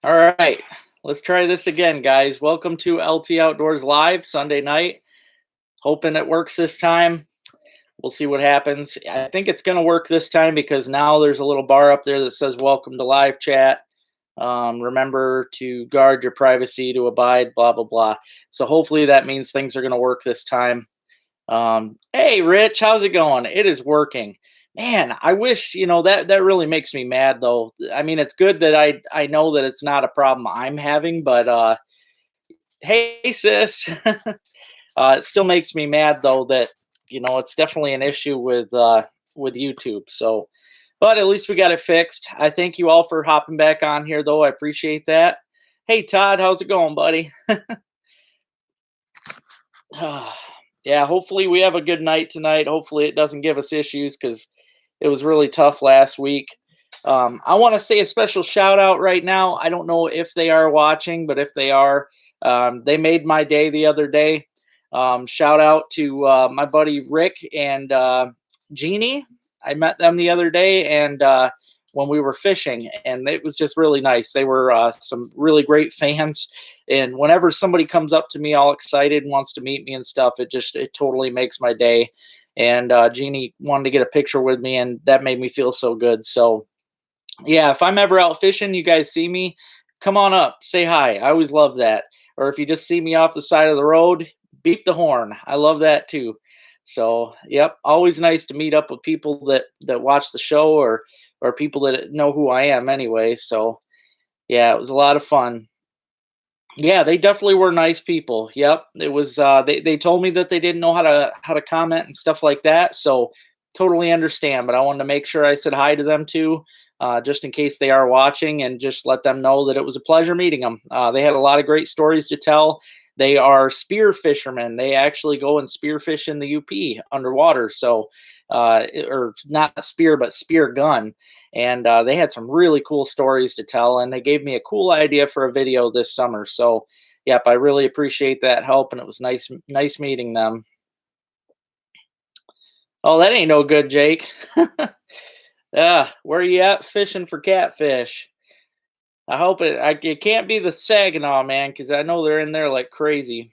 All right, let's try this again, guys. Welcome to LT Outdoors Live Sunday night. Hoping it works this time. We'll see what happens. I think it's going to work this time because now there's a little bar up there that says "Welcome to live chat." Remember to guard your privacy, to abide, blah blah blah. So hopefully that means things are going to work this time. Hey, Rich, how's it going? It is working. Man, I wish, that really makes me mad though. I mean, it's good that I know that it's not a problem I'm having, but hey sis. It still makes me mad though that, it's definitely an issue with YouTube. So, but at least we got it fixed. I thank you all for hopping back on here though. I appreciate that. Hey Todd, how's it going, buddy? Yeah, hopefully we have a good night tonight. Hopefully it doesn't give us issues because it was really tough last week. I want to say a special shout out right now. I don't know if they are watching, but if they are, they made my day the other day. Shout out to my buddy Rick and Jeannie. I met them the other day, and when we were fishing, and it was just really nice. They were some really great fans, and whenever somebody comes up to me all excited and wants to meet me and stuff, it totally makes my day. And Jeannie wanted to get a picture with me, and that made me feel so good. So yeah, if I'm ever out fishing, you guys see me, come on up, say hi. I always love that. Or if you just see me off the side of the road, beep the horn. I love that too. So, yep, always nice to meet up with people that watch the show or people that know who I am anyway. So, yeah, it was a lot of fun. Yeah, they definitely were nice people. Yep. It was they told me that they didn't know how to comment and stuff like that. So totally understand, but I wanted to make sure I said hi to them too, just in case they are watching, and just let them know that it was a pleasure meeting them. They had a lot of great stories to tell. They are spear fishermen. They actually go and spearfish in the UP underwater. So, or not spear, but spear gun, and they had some really cool stories to tell, and they gave me a cool idea for a video this summer. So yep, I really appreciate that help, and it was nice meeting them. Oh, that ain't no good, Jake. Yeah, where you at fishing for catfish? It can't be the Saginaw, man, because I know they're in there like crazy.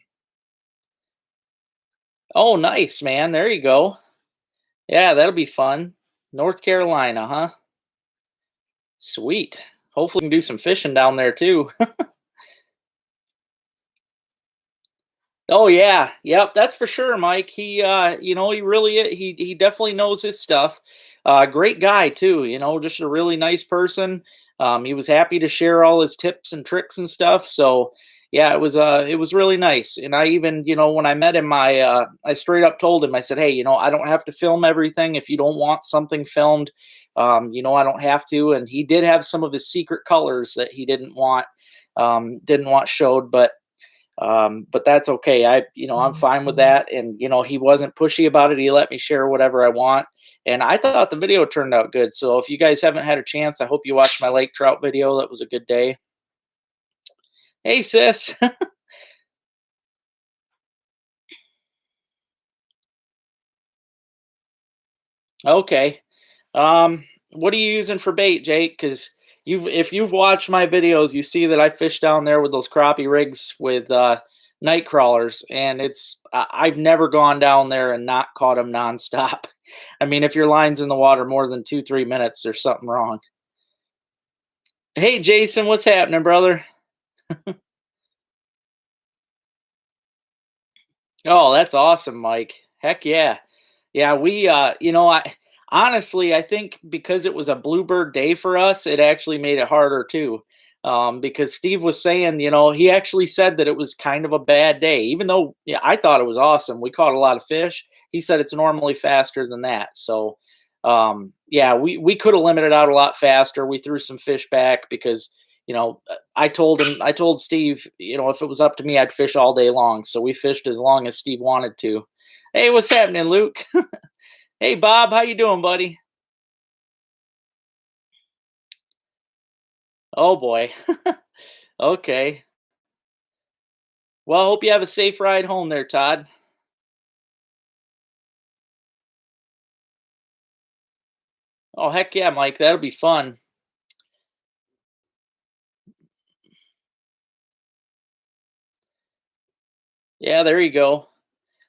Oh, nice, man, there you go. Yeah, that'll be fun. North Carolina, huh? Sweet. Hopefully we can do some fishing down there too. Oh yeah, yep, that's for sure, Mike. He really he definitely knows his stuff. Great guy too. Just a really nice person. He was happy to share all his tips and tricks and stuff. So yeah, it was really nice. And I even, when I met him, I straight up told him, I said, hey, I don't have to film everything. If you don't want something filmed, I don't have to. And he did have some of his secret colors that he didn't want showed, but that's okay. I'm fine with that. And, he wasn't pushy about it. He let me share whatever I want. And I thought the video turned out good. So if you guys haven't had a chance, I hope you watched my lake trout video. That was a good day. Hey, sis. Okay. What are you using for bait, Jake? Because if you've watched my videos, you see that I fish down there with those crappie rigs with night crawlers, and I've never gone down there and not caught them nonstop. I mean, if your line's in the water more than 2-3 minutes, there's something wrong. Hey, Jason, what's happening, brother? Oh, that's awesome, Mike. Heck yeah. Yeah, I honestly, I think because it was a bluebird day for us, it actually made it harder too. Because Steve was saying, he actually said that it was kind of a bad day, even though yeah, I thought it was awesome. We caught a lot of fish. He said it's normally faster than that. So, yeah, we could have limited out a lot faster. We threw some fish back because I told Steve, if it was up to me, I'd fish all day long. So we fished as long as Steve wanted to. Hey, what's happening, Luke? Hey, Bob, how you doing, buddy? Oh boy. Okay. Well, hope you have a safe ride home there, Todd. Oh heck yeah, Mike, that'll be fun. Yeah, there you go.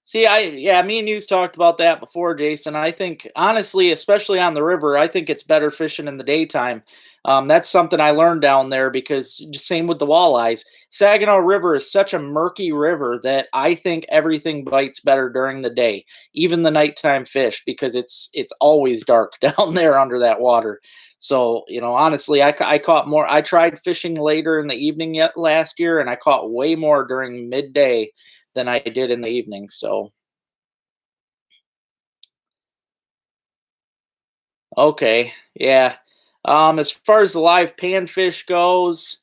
See, yeah, me and you's talked about that before, Jason. I think honestly, especially on the river, I think it's better fishing in the daytime. That's something I learned down there because same with the walleyes. Saginaw River is such a murky river that I think everything bites better during the day, even the nighttime fish, because it's always dark down there under that water. So honestly, I caught more. I tried fishing later in the evening yet last year, and I caught way more during midday than I did in the evening. So, okay, yeah. As far as the live panfish goes,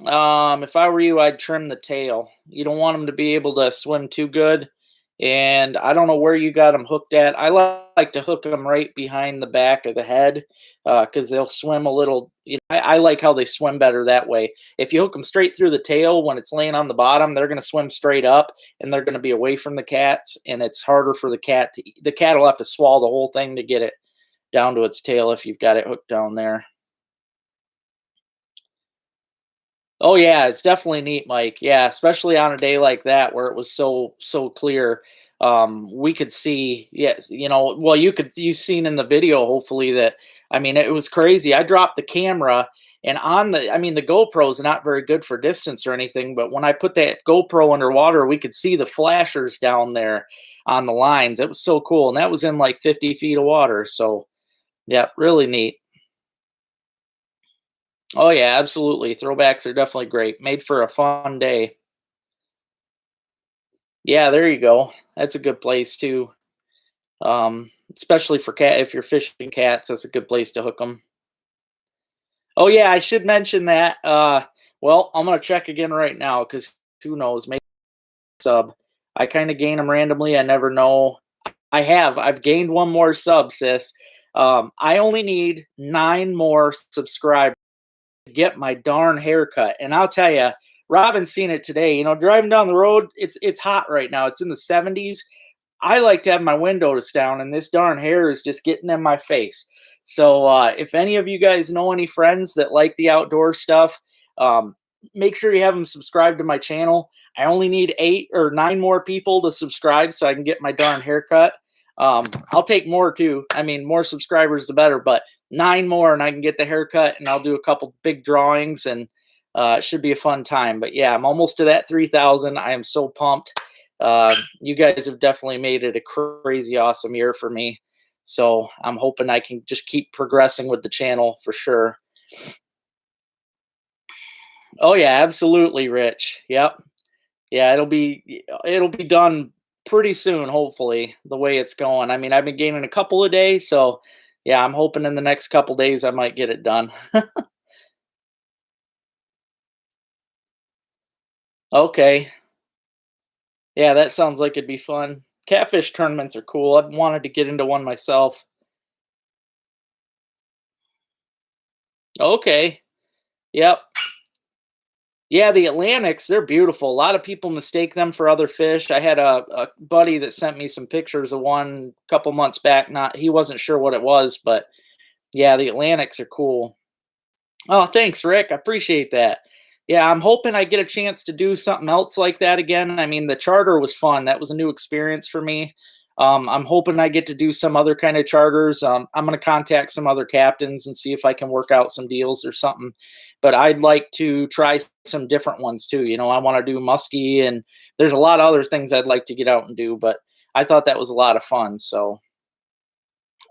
if I were you, I'd trim the tail. You don't want them to be able to swim too good. And I don't know where you got them hooked at. I like to hook them right behind the back of the head because they'll swim a little. I like how they swim better that way. If you hook them straight through the tail when it's laying on the bottom, they're going to swim straight up and they're going to be away from the cats. And it's harder for the cat to eat. The cat will have to swallow the whole thing to get it down to its tail if you've got it hooked down there. Oh yeah, it's definitely neat, Mike. Yeah, especially on a day like that where it was so clear. We could see, yes, well, you seen in the video, hopefully, that I mean it was crazy. I dropped the camera and I mean the GoPro is not very good for distance or anything, but when I put that GoPro underwater, we could see the flashers down there on the lines. It was so cool, and that was in like 50 feet of water. So yeah, really neat. Oh yeah, absolutely. Throwbacks are definitely great. Made for a fun day. Yeah, there you go. That's a good place too. Especially for cat if you're fishing cats, that's a good place to hook them. Oh yeah, I should mention that. Well, I'm gonna check again right now because who knows? Maybe sub. I kind of gain them randomly. I never know. I've gained one more sub, sis. I only need 9 more subscribers get my darn haircut. And I'll tell you, Robin's seen it today. Driving down the road, it's hot right now. It's in the 70s. I like to have my windows down, and this darn hair is just getting in my face. So if any of you guys know any friends that like the outdoor stuff, um, make sure you have them subscribe to my channel. I only need 8 or 9 more people to subscribe so I can get my darn haircut. I'll take more too. I mean, more subscribers the better, but 9 more and I can get the haircut and I'll do a couple big drawings and it should be a fun time. But yeah, I'm almost to that 3,000. I am so pumped. You guys have definitely made it a crazy awesome year for me. So I'm hoping I can just keep progressing with the channel for sure. Oh yeah, absolutely, Rich. Yep. Yeah, it'll be done pretty soon, hopefully, the way it's going. I mean, I've been gaining a couple a day, so yeah, I'm hoping in the next couple days I might get it done. Okay. Yeah, that sounds like it'd be fun. Catfish tournaments are cool. I've wanted to get into one myself. Okay. Yep. Yeah, the Atlantics, they're beautiful. A lot of people mistake them for other fish. I had a buddy that sent me some pictures of one a couple months back. Not he wasn't sure what it was, but yeah, the Atlantics are cool. Oh, thanks, Rick. I appreciate that. Yeah, I'm hoping I get a chance to do something else like that again. I mean, the charter was fun. That was a new experience for me. I'm hoping I get to do some other kind of charters. I'm going to contact some other captains and see if I can work out some deals or something. But I'd like to try some different ones too. I want to do muskie, and there's a lot of other things I'd like to get out and do. But I thought that was a lot of fun. So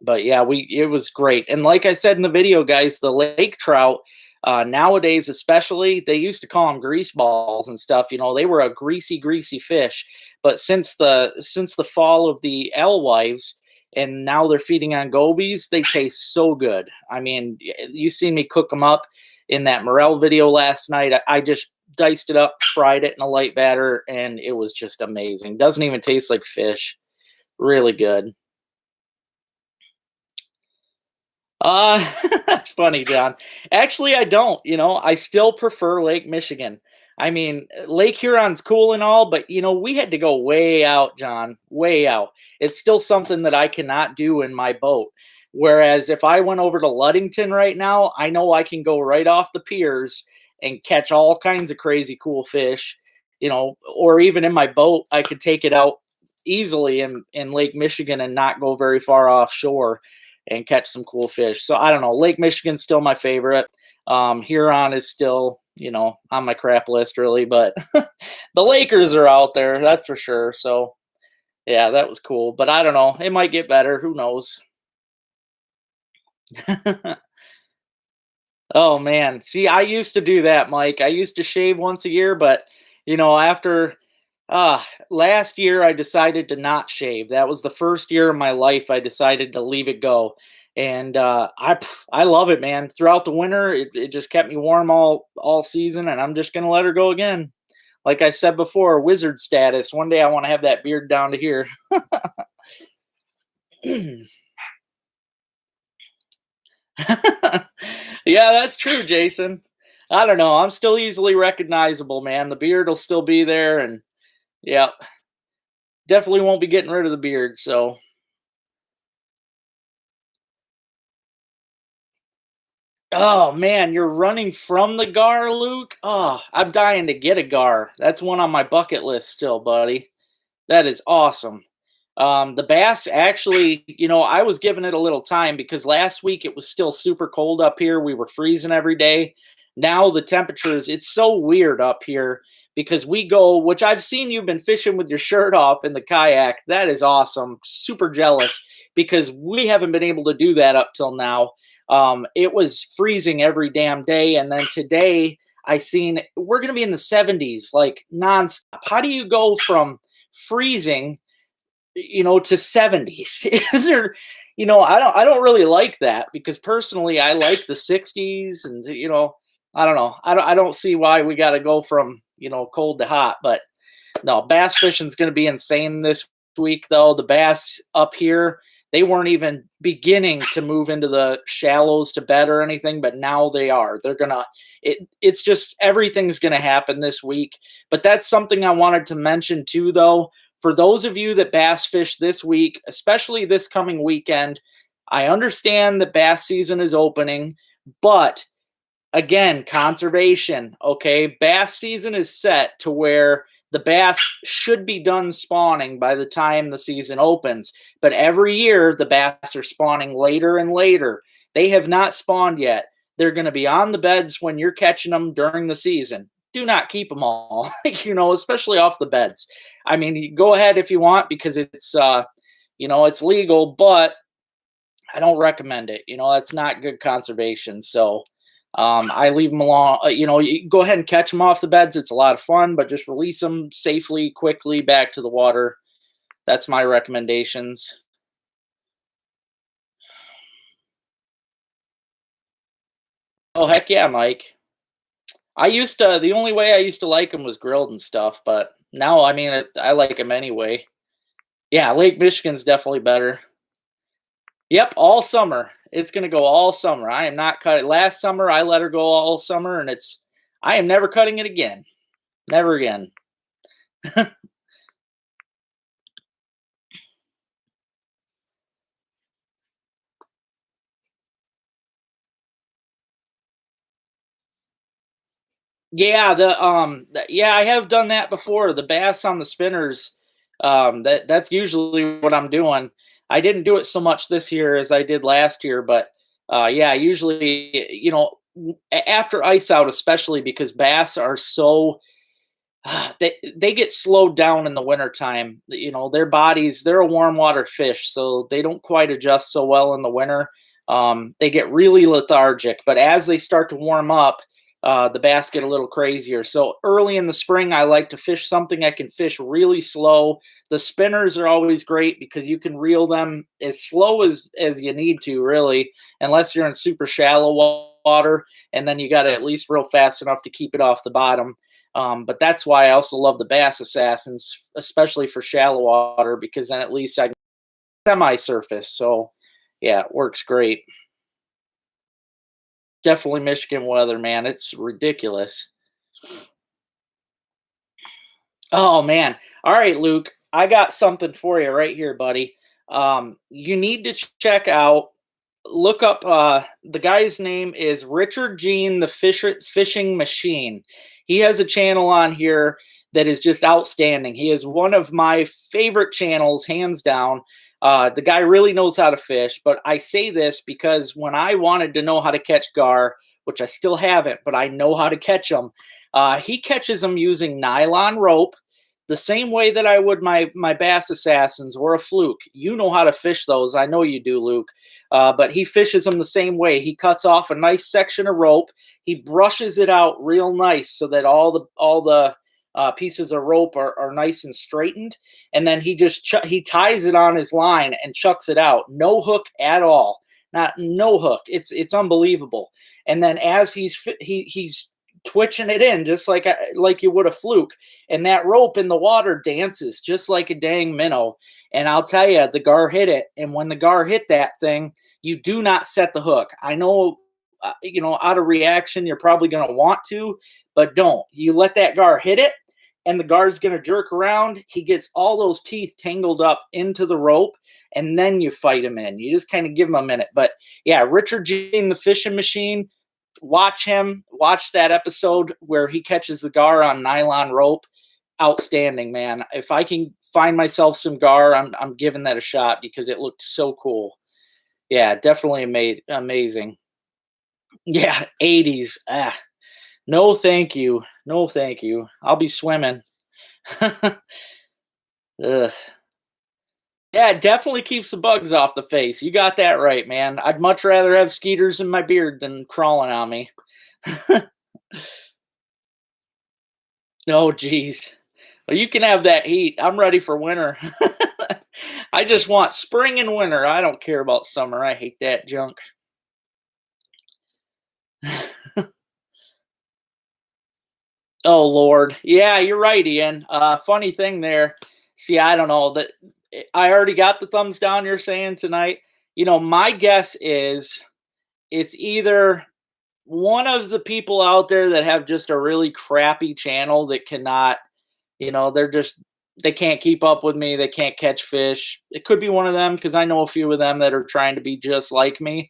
but yeah, we it was great. And like I said in the video, guys, the lake trout nowadays, especially, they used to call them grease balls and stuff. They were a greasy fish. But since the fall of the alewives, and now they're feeding on gobies, they taste so good. I mean, you seen me cook them up in that morel video last night. I just diced it up, fried it in a light batter, and it was just amazing. Doesn't even taste like fish. Really good. Uh, that's funny, John. Actually, I don't. I still prefer Lake Michigan. I mean, Lake Huron's cool and all, but we had to go way out, John, way out. It's still something that I cannot do in my boat. Whereas if I went over to Ludington right now, I know I can go right off the piers and catch all kinds of crazy cool fish. or even in my boat, I could take it out easily in Lake Michigan and not go very far offshore and catch some cool fish. So I don't know. Lake Michigan's still my favorite. Huron is still, on my crap list really, but the Lakers are out there, that's for sure. So yeah, that was cool. But I don't know. It might get better. Who knows? Oh man. See, I used to do that, Mike. I used to shave once a year, but after last year I decided to not shave. That was the first year of my life I decided to leave it go. And I love it, man. Throughout the winter, it just kept me warm all season, and I'm just gonna let her go again. Like I said before, wizard status. One day I want to have that beard down to here. Yeah, that's true, Jason. I don't know. I'm still easily recognizable, man. The beard will still be there, and yeah, definitely won't be getting rid of the beard. So, oh man, you're running from the gar, Luke. Oh, I'm dying to get a gar. That's one on my bucket list still, buddy. That is awesome. The bass actually, I was giving it a little time because last week it was still super cold up here. We were freezing every day. Now the temperatures, it's so weird up here because we go, which I've seen you've been fishing with your shirt off in the kayak. That is awesome. Super jealous because we haven't been able to do that up till now. It was freezing every damn day. And then today I seen we're going to be in the 70s, like nonstop. How do you go from freezing to 70s? Is there, I don't really like that because personally I like the 60s and I don't know. I don't see why we got to go from, cold to hot, but no, bass fishing's going to be insane this week though. The bass up here, they weren't even beginning to move into the shallows to bed or anything, but now they are. They're going to it's just everything's going to happen this week. But that's something I wanted to mention too though. For those of you that bass fish this week, especially this coming weekend, I understand that bass season is opening, but again, conservation, okay? Bass season is set to where the bass should be done spawning by the time the season opens. But every year, the bass are spawning later and later. They have not spawned yet. They're going to be on the beds when you're catching them during the season. Do not keep them all, especially off the beds. I mean, you go ahead if you want because it's legal, but I don't recommend it. That's not good conservation. So I leave them alone. You go ahead and catch them off the beds. It's a lot of fun, but just release them safely, quickly back to the water. That's my recommendations. Oh, heck yeah, Mike. The only way I used to like them was grilled and stuff, but now, I mean, I like them anyway. Yeah, Lake Michigan's definitely better. Yep, all summer. It's gonna go all summer. I am not cutting. Last summer, I let her go all summer, and I am never cutting it again. Never again. Yeah, yeah, I have done that before. The bass on the spinners. That's usually what I'm doing. I didn't do it so much this year as I did last year, but yeah, usually, after ice out, especially because bass are so they get slowed down in the wintertime. Their bodies, they're a warm water fish, so they don't quite adjust so well in the winter. They get really lethargic, but as they start to warm up, the bass get a little crazier. So early in the spring, I like to fish something I can fish really slow. The spinners are always great because you can reel them as slow as you need to, really, unless you're in super shallow water, and then you got to at least reel fast enough to keep it off the bottom. But that's why I also love the Bass Assassins, especially for shallow water, because then at least I can semi-surface. So yeah, it works great. Definitely Michigan weather, man. It's ridiculous. Oh man. All right, Luke. I got something for you right here, buddy. You need to check out. Look up. The guy's name is Richard Jean, the Fishing Machine. He has a channel on here that is just outstanding. He is one of my favorite channels, hands down. The guy really knows how to fish, but I say this because when I wanted to know how to catch gar, which I still haven't, but I know how to catch them, he catches them using nylon rope, the same way that I would my bass assassins or a fluke. You know how to fish those. I know you do, Luke. But he fishes them the same way. He cuts off a nice section of rope. He brushes it out real nice so that all the pieces of rope are nice and straightened, and then he ties it on his line and chucks it out. No hook at all. Not no hook. It's unbelievable. And then as he's twitching it in just like you would a fluke, and that rope in the water dances just like a dang minnow. And I'll tell you, the gar hit it, and when the gar hit that thing, you do not set the hook. I know, out of reaction, you're probably going to want to, but don't. You let that gar hit it, and the gar's going to jerk around. He gets all those teeth tangled up into the rope, and then you fight him in. You just kind of give him a minute. But yeah, Richard Gene, the fishing machine, watch him. Watch that episode where he catches the gar on nylon rope. Outstanding, man. If I can find myself some gar, I'm giving that a shot because it looked so cool. Yeah, definitely amazing. Yeah, 80s. No, thank you. No, thank you. I'll be swimming. Ugh. Yeah, it definitely keeps the bugs off the face. You got that right, man. I'd much rather have skeeters in my beard than crawling on me. Oh, geez. Well, you can have that heat. I'm ready for winter. I just want spring and winter. I don't care about summer. I hate that junk. Oh Lord. Yeah, you're right, Ian. Funny thing there. See, I don't know that I already got the thumbs down you're saying tonight. My guess is it's either one of the people out there that have just a really crappy channel that cannot, they can't keep up with me. They can't catch fish. It could be one of them because I know a few of them that are trying to be just like me.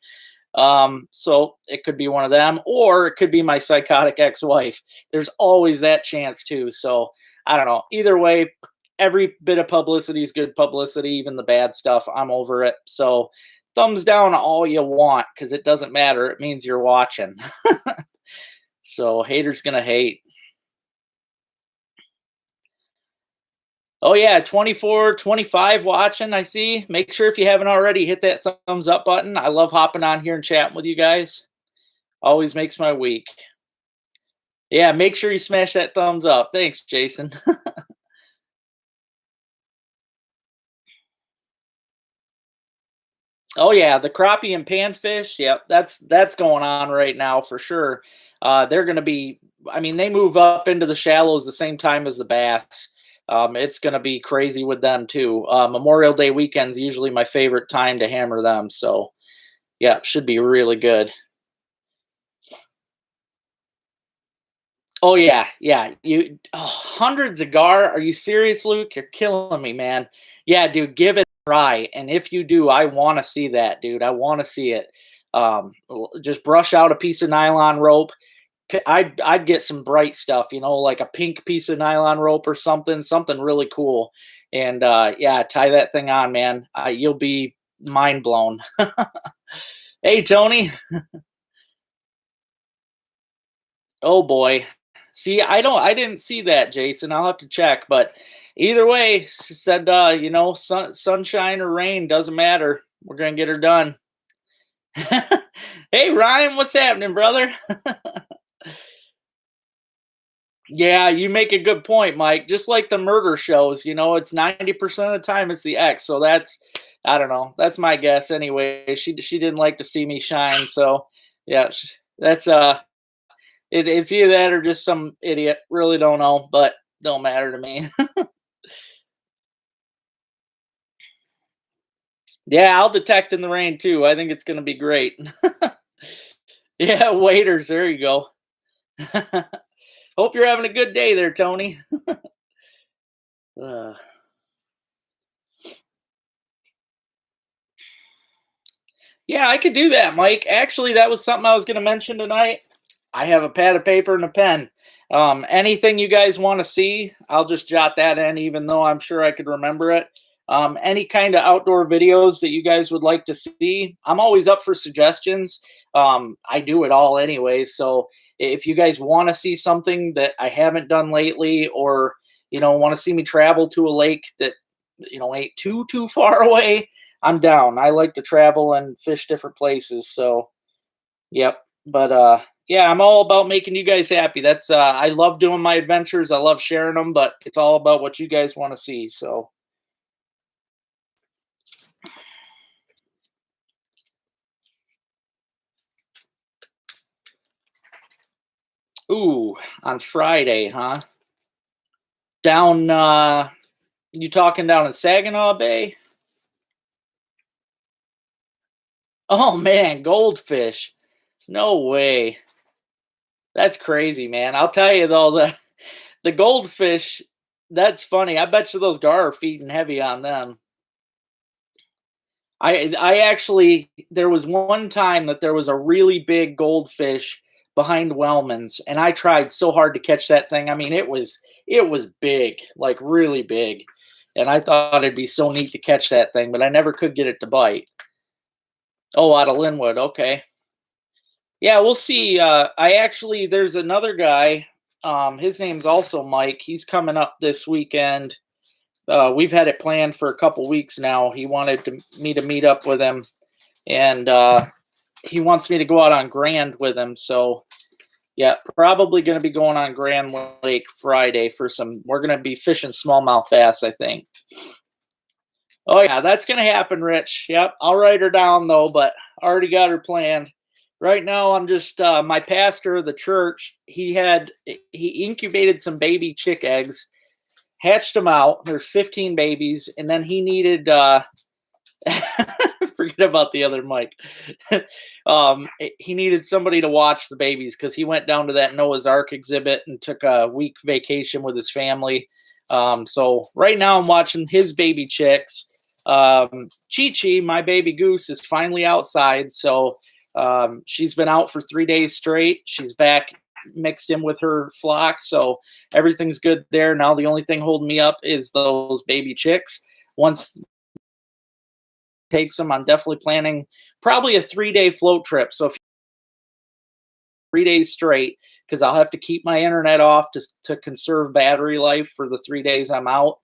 So it could be one of them, or it could be my psychotic ex-wife. There's always that chance too. So I don't know. Either way, every bit of publicity is good publicity, even the bad stuff. I'm over it. So thumbs down all you want because it doesn't matter. It means you're watching. So haters gonna hate. Oh yeah, 24, 25 watching, I see. Make sure if you haven't already, hit that thumbs up button. I love hopping on here and chatting with you guys. Always makes my week. Yeah, make sure you smash that thumbs up. Thanks, Jason. Oh yeah, the crappie and panfish. Yep, that's going on right now for sure. They're going to be. I mean, they move up into the shallows the same time as the bass. It's going to be crazy with them too. Memorial Day weekend's usually my favorite time to hammer them. So yeah, should be really good. Oh yeah, yeah. Hundreds of gar. Are you serious, Luke? You're killing me, man. Yeah, dude, give it a try. And if you do, I want to see that, dude. I want to see it. Just brush out a piece of nylon rope. I'd get some bright stuff, like a pink piece of nylon rope or something really cool. And yeah, tie that thing on, man. You'll be mind blown. Hey, Tony. Oh boy. See, I didn't see that, Jason. I'll have to check, but either way, said sunshine or rain doesn't matter. We're gonna get her done. Hey Ryan, what's happening, brother? Yeah, you make a good point, Mike. Just like the murder shows, it's 90% of the time it's the ex. So I don't know. That's my guess anyway. She didn't like to see me shine, so yeah, that's it's either that or just some idiot. Really don't know, but don't matter to me. Yeah, I'll detect in the rain too. I think it's gonna be great. Yeah, waiters. There you go. Hope you're having a good day there, Tony. uh, yeah, I could do that, Mike. Actually, that was something I was gonna mention tonight. I have a pad of paper and a pen. Anything you guys want to see, I'll just jot that in, even though I'm sure I could remember it. Any kind of outdoor videos that you guys would like to see, I'm always up for suggestions. I do it all anyway, so if you guys want to see something that I haven't done lately, or want to see me travel to a lake that ain't too far away, I'm down. I like to travel and fish different places, so yep. But yeah, I'm all about making you guys happy. That's I love doing my adventures. I love sharing them, but it's all about what you guys want to see. So, ooh, on Friday, huh? Down you talking down in Saginaw Bay? Oh man, goldfish. No way. That's crazy, man. I'll tell you though, the goldfish, that's funny. I bet you those gar are feeding heavy on them. I actually, there was one time that there was a really big goldfish behind Wellman's, and I tried so hard to catch that thing. I mean, it was big, like really big. And I thought it'd be so neat to catch that thing, but I never could get it to bite. Oh, out of Linwood. Okay. Yeah, we'll see. I actually, there's another guy. His name's also Mike. He's coming up this weekend. We've had it planned for a couple weeks now. He wanted me to meet up with him, and he wants me to go out on Grand with him. So yeah, probably going to be going on Grand Lake Friday for some. We're going to be fishing smallmouth bass, I think. Oh yeah, that's going to happen, Rich. Yep, I'll write her down though, but already got her planned. Right now, I'm just my pastor of the church. He incubated some baby chick eggs, hatched them out. There's 15 babies, and then he needed forget about the other Mike. He needed somebody to watch the babies because he went down to that Noah's Ark exhibit and took a week vacation with his family. So right now I'm watching his baby chicks. Chi Chi, my baby goose, is finally outside. So she's been out for 3 days straight. She's back mixed in with her flock. So everything's good there. Now the only thing holding me up is those baby chicks. Once takes them, I'm definitely planning probably a 3-day float trip. So if 3 days straight, because I'll have to keep my internet off to conserve battery life for the 3 days I'm out.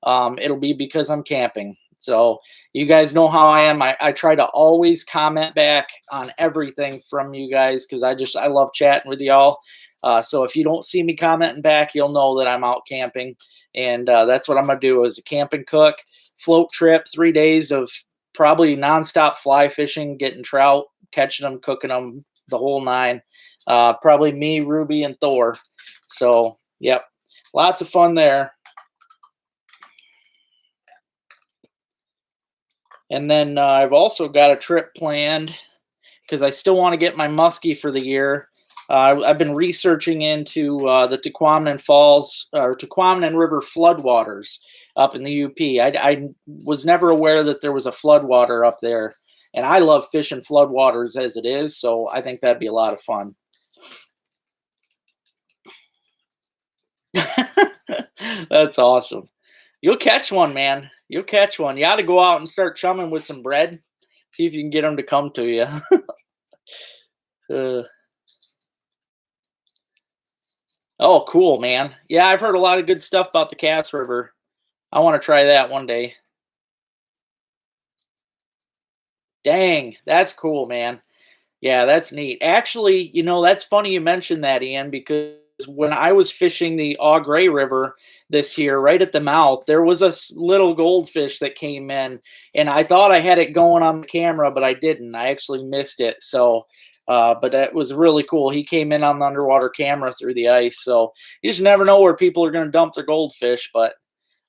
It'll be because I'm camping. So you guys know how I am. I try to always comment back on everything from you guys because I love chatting with y'all. So if you don't see me commenting back, you'll know that I'm out camping. And that's what I'm going to do as a camp and cook. Float trip, 3 days of probably nonstop fly fishing, getting trout, catching them, cooking them, the whole nine. Probably me, Ruby, and Thor. So, yep, lots of fun there. And then I've also got a trip planned because I still want to get my muskie for the year. I've been researching into the Tequamanen Falls or Tequamanen River floodwaters up in the UP. I was never aware that there was a floodwater up there, and I love fishing floodwaters as it is, so I think that'd be a lot of fun. That's awesome. You'll catch one, man. You'll catch one. You ought to go out and start chumming with some bread. See if you can get them to come to you. uh, oh, cool, man. Yeah, I've heard a lot of good stuff about the Cass River. I want to try that one day. Dang, that's cool, man. Yeah, that's neat. Actually, that's funny you mentioned that, Ian, because when I was fishing the Au Gray River this year, right at the mouth, there was a little goldfish that came in, and I thought I had it going on the camera, but I didn't. I actually missed it. So, but that was really cool. He came in on the underwater camera through the ice. So you just never know where people are going to dump their goldfish, but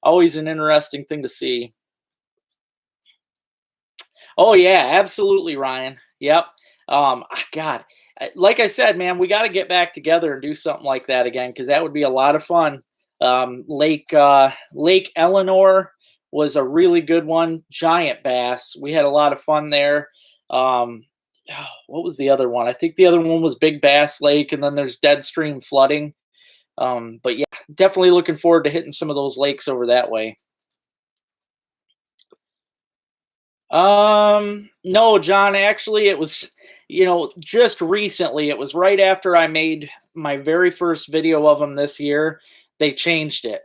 always an interesting thing to see. Oh yeah, absolutely, Ryan. Yep. God, like I said, man, we got to get back together and do something like that again because that would be a lot of fun. Lake Eleanor was a really good one. Giant bass. We had a lot of fun there. What was the other one? I think the other one was Big Bass Lake, and then there's Dead Stream flooding. But yeah, definitely looking forward to hitting some of those lakes over that way. No, John, actually it was, just recently. It was right after I made my very first video of them this year. They changed it.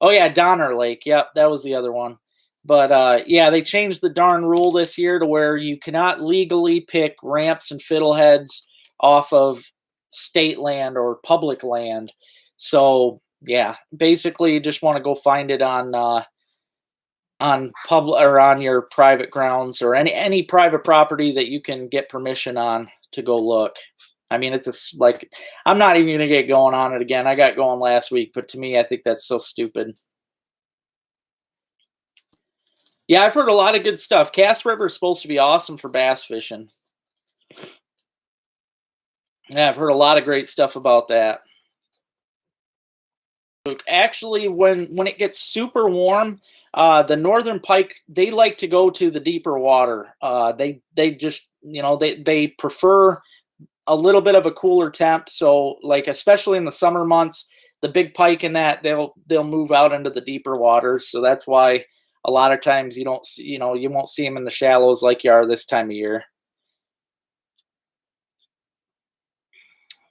Oh yeah, Donner Lake. Yep, that was the other one. But yeah, they changed the darn rule this year to where you cannot legally pick ramps and fiddleheads off of state land or public land. So, yeah, basically you just want to go find it on public or on your private grounds or any private property that you can get permission on to go look. I mean, like I'm not even gonna get going on it again. I got going last week, but to me, I think that's so stupid. Yeah, I've heard a lot of good stuff. Cass River is supposed to be awesome for bass fishing. Yeah, I've heard a lot of great stuff about that. Actually, when it gets super warm, the northern pike, they like to go to the deeper water. They just, they prefer a little bit of a cooler temp. So like especially in the summer months, the big pike and that they'll move out into the deeper waters. So that's why a lot of times you don't see, you won't see them in the shallows like you are this time of year.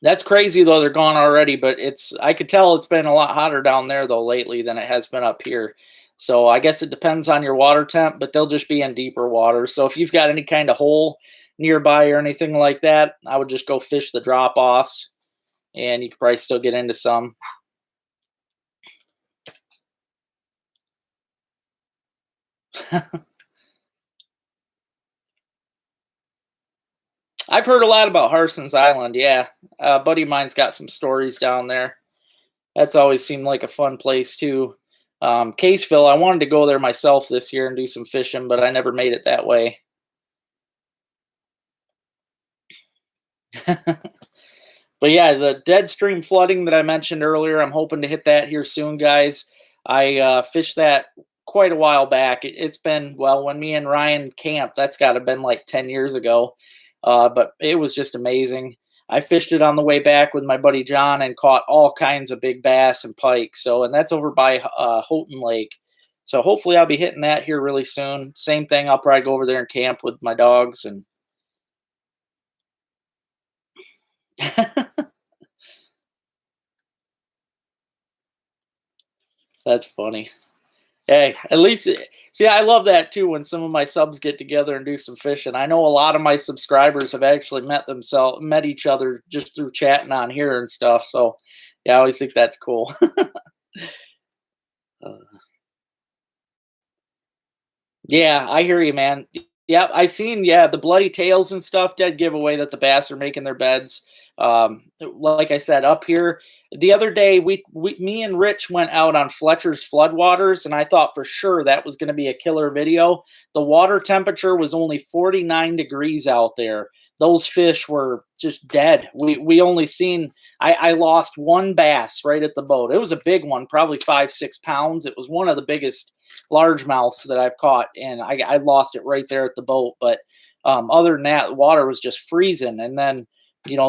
That's crazy though, they're gone already, but I could tell it's been a lot hotter down there though lately than it has been up here. So I guess it depends on your water temp, but they'll just be in deeper water. So if you've got any kind of hole nearby or anything like that, I would just go fish the drop offs and you could probably still get into some. I've heard a lot about Harson's Island. Yeah, a buddy of mine's got some stories down there. That's always seemed like a fun place too. Caseville, I wanted to go there myself this year and do some fishing, but I never made it that way. But yeah, the dead stream flooding that I mentioned earlier, I'm hoping to hit that here soon, guys. I fished that quite a while back. It's been, well, when me and Ryan camped, that's got to have been like 10 years ago. But it was just amazing. I fished it on the way back with my buddy John and caught all kinds of big bass and pike. So, and that's over by Houghton Lake. So hopefully I'll be hitting that here really soon. Same thing, I'll probably go over there and camp with my dogs and that's funny. Hey, at least see, I love that too when some of my subs get together and do some fishing. I know a lot of my subscribers have actually met each other just through chatting on here and stuff. So, yeah, I always think that's cool. Uh, yeah, I hear you, man. Yeah, I seen the bloody tails and stuff. Dead giveaway that the bass are making their beds. Like I said, up here the other day, me and Rich went out on Fletcher's floodwaters, and I thought for sure that was going to be a killer video. The water temperature was only 49 degrees out there. Those fish were just dead. We only seen. I lost one bass right at the boat. It was a big one, probably 5-6 pounds. It was one of the biggest largemouths that I've caught, and I lost it right there at the boat. But other than that, the water was just freezing. And then,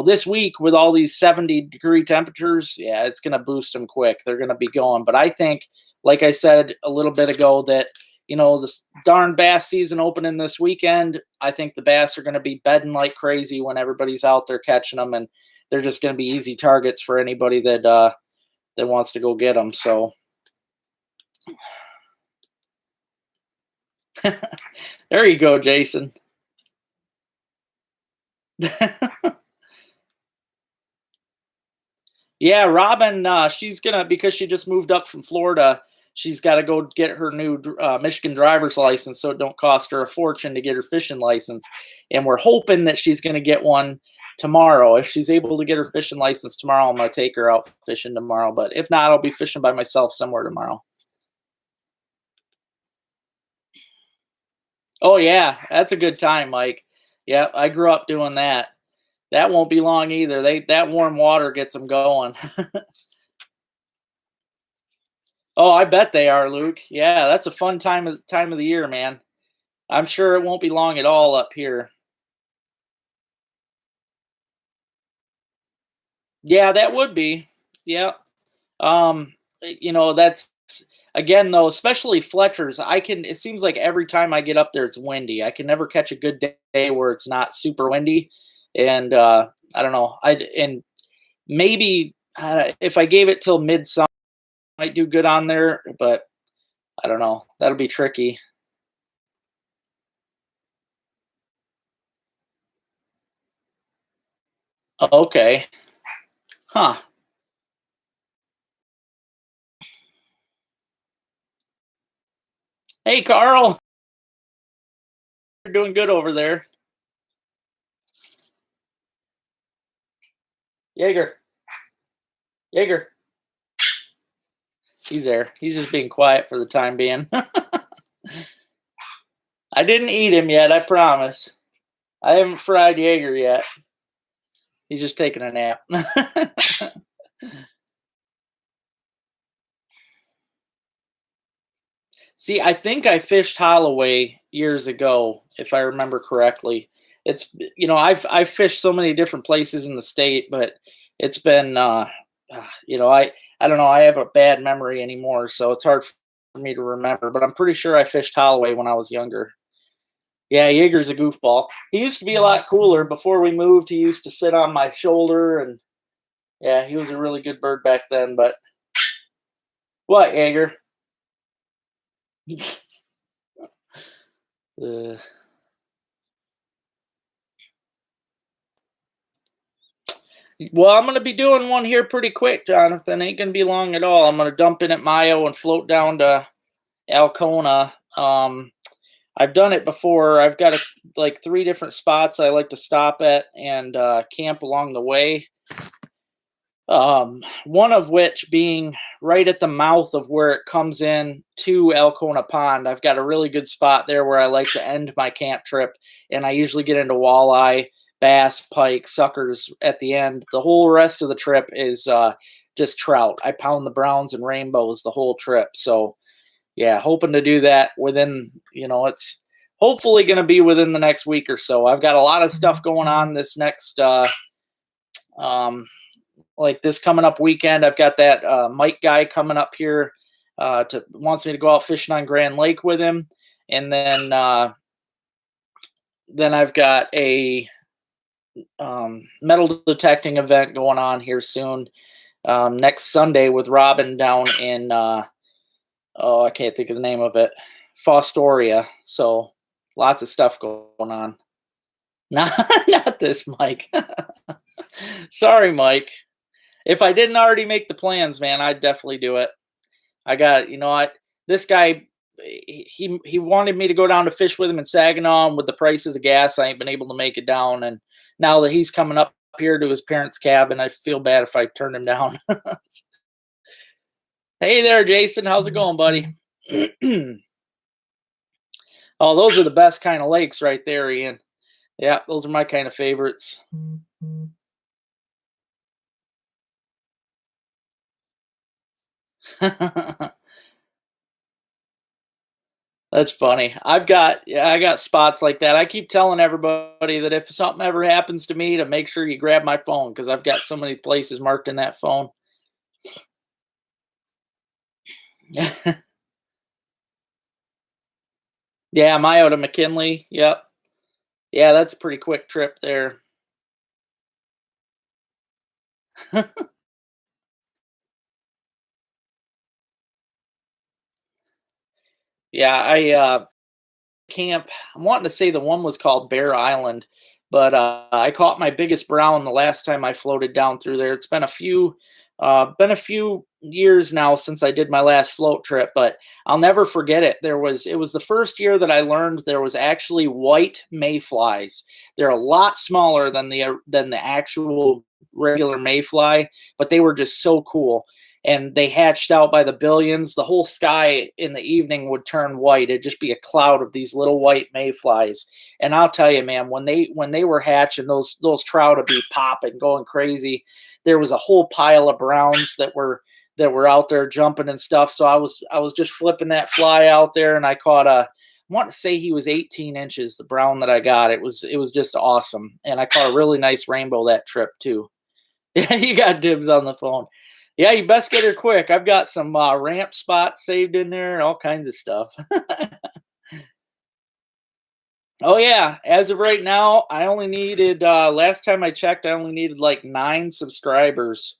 this week with all these 70-degree temperatures, yeah, it's going to boost them quick. They're going to be going. But I think, like I said a little bit ago, that, this darn bass season opening this weekend, I think the bass are going to be bedding like crazy when everybody's out there catching them, and they're just going to be easy targets for anybody that wants to go get them. So. There you go, Jason. Yeah, Robin, she's gonna, because she just moved up from Florida. She's got to go get her new Michigan driver's license, so it don't cost her a fortune to get her fishing license. And we're hoping that she's going to get one tomorrow. If she's able to get her fishing license tomorrow, I'm going to take her out fishing tomorrow. But if not, I'll be fishing by myself somewhere tomorrow. Oh yeah, that's a good time, Mike. Yeah, I grew up doing that. That won't be long either. That warm water gets them going. Oh, I bet they are, Luke. Yeah, that's a fun time of the year, man. I'm sure it won't be long at all up here. Yeah, that would be. Yeah. That's again though, especially Fletcher's. It seems like every time I get up there, it's windy. I can never catch a good day where it's not super windy. And I don't know. And maybe if I gave it till midsummer, I might do good on there. But I don't know. That'll be tricky. Okay. Huh. Hey, Carl. You're doing good over there. Jaeger. Jaeger. He's there. He's just being quiet for the time being. I didn't eat him yet, I promise. I haven't fried Jaeger yet. He's just taking a nap. See, I think I fished Holloway years ago, if I remember correctly. I've fished so many different places in the state, but it's been I don't know, I have a bad memory anymore, so it's hard for me to remember, but I'm pretty sure I fished Holloway when I was younger. Yeah, Jaeger's a goofball. He used to be a lot cooler before we moved. He used to sit on my shoulder, and yeah, he was a really good bird back then. But what, Jaeger? uh, well, I'm gonna be doing one here pretty quick, Jonathan. Ain't gonna be long at all. I'm gonna dump in at Mayo and float down to Alcona. I've done it before. I've got like three different spots I like to stop at and camp along the way. One of which being right at the mouth of where it comes in to Alcona Pond. I've got a really good spot there where I like to end my camp trip, and I usually get into walleye, bass, pike, suckers at the end. The whole rest of the trip is just trout. I pound the browns and rainbows the whole trip. So yeah, hoping to do that within, it's hopefully going to be within the next week or so. I've got a lot of stuff going on this next um, like this coming up weekend. I've got that Mike guy coming up here to wants me to go out fishing on Grand Lake with him, and then I've got a metal detecting event going on here soon next Sunday with Robin down in I can't think of the name of it, Fostoria. So lots of stuff going on. Not this, Mike. Sorry, Mike. If I didn't already make the plans, man, I'd definitely do it. I got, this guy, he wanted me to go down to fish with him in Saginaw, and with the prices of gas, I ain't been able to make it down. And now that he's coming up here to his parents' cabin, I feel bad if I turn him down. Hey there, Jason. How's it going, buddy? Oh, those are the best kind of lakes right there, Ian. Yeah, those are my kind of favorites. That's funny. I got spots like that. I keep telling everybody that if something ever happens to me, to make sure you grab my phone because I've got so many places marked in that phone. Yeah, Mayo to McKinley. Yep. Yeah, that's a pretty quick trip there. Yeah, I camp. I'm wanting to say the one was called Bear Island, but I caught my biggest brown the last time I floated down through there. It's been a few years now since I did my last float trip, but I'll never forget it. It was the first year that I learned there was actually white mayflies. They're a lot smaller than the actual regular mayfly, but they were just so cool, and they hatched out by the billions. The whole sky in the evening would turn white. It'd just be a cloud of these little white mayflies. And I'll tell you, man, when they were hatching, those trout would be popping, going crazy. There was a whole pile of browns that were out there jumping and stuff. So I was just flipping that fly out there, and I caught I want to say he was 18 inches, the brown that I got. It was just awesome. And I caught a really nice rainbow that trip too. Yeah, you got dibs on the phone. Yeah, you best get her quick. I've got some ramp spots saved in there and all kinds of stuff. Oh yeah, as of right now, I only needed last time I checked, I only needed like 9 subscribers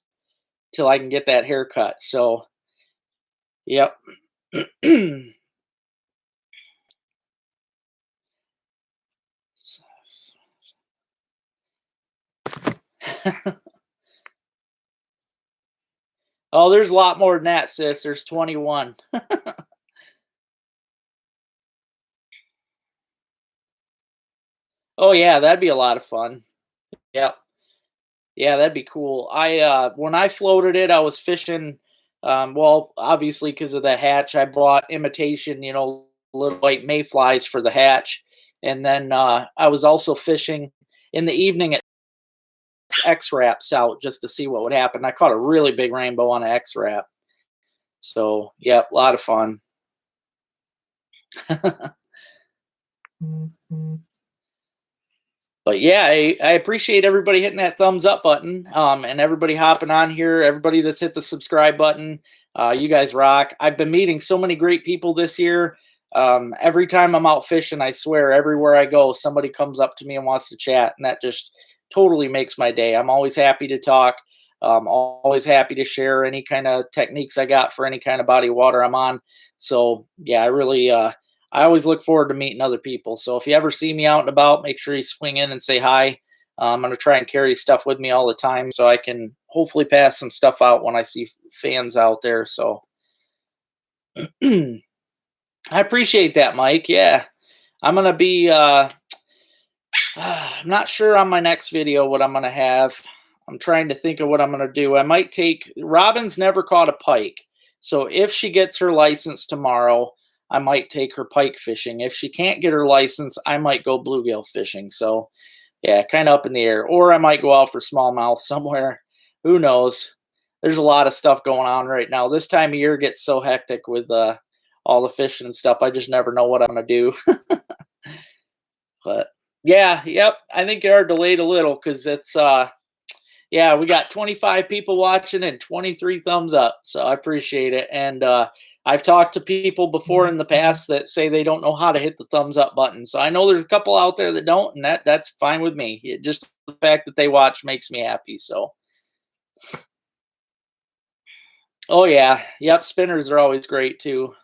till I can get that haircut. So, yep. Oh, there's a lot more than that, sis. There's 21. Oh yeah, that'd be a lot of fun. Yep. Yeah, that'd be cool. When I floated it, I was fishing. Well, obviously because of the hatch, I bought imitation, little white mayflies for the hatch, and then I was also fishing in the evening at X wraps out just to see what would happen. I caught a really big rainbow on an X wrap. So yeah, a lot of fun. But yeah, I appreciate everybody hitting that thumbs up button, and everybody hopping on here. Everybody that's hit the subscribe button, you guys rock. I've been meeting so many great people this year. Every time I'm out fishing, I swear, everywhere I go, somebody comes up to me and wants to chat, and that just totally makes my day. I'm always happy to talk. Always happy to share any kind of techniques I got for any kind of body of water I'm on. So yeah, I always look forward to meeting other people. So if you ever see me out and about, make sure you swing in and say hi. I'm going to try and carry stuff with me all the time so I can hopefully pass some stuff out when I see fans out there. So I appreciate that, Mike. Yeah. I'm going to be, I'm not sure on my next video what I'm going to have. I'm trying to think of what I'm going to do. I might take, Robin's never caught a pike. So if she gets her license tomorrow, I might take her pike fishing. If she can't get her license, I might go bluegill fishing. So yeah, kind of up in the air. Or I might go out for smallmouth somewhere. Who knows? There's a lot of stuff going on right now. This time of year gets so hectic with all the fishing and stuff. I just never know what I'm going to do. But yeah, yep. I think you are delayed a little because it's yeah, we got 25 people watching and 23 thumbs up. So I appreciate it. And I've talked to people before in the past that say they don't know how to hit the thumbs up button. So I know there's a couple out there that don't, and that's fine with me. Just the fact that they watch makes me happy. So oh yeah, yep, spinners are always great too.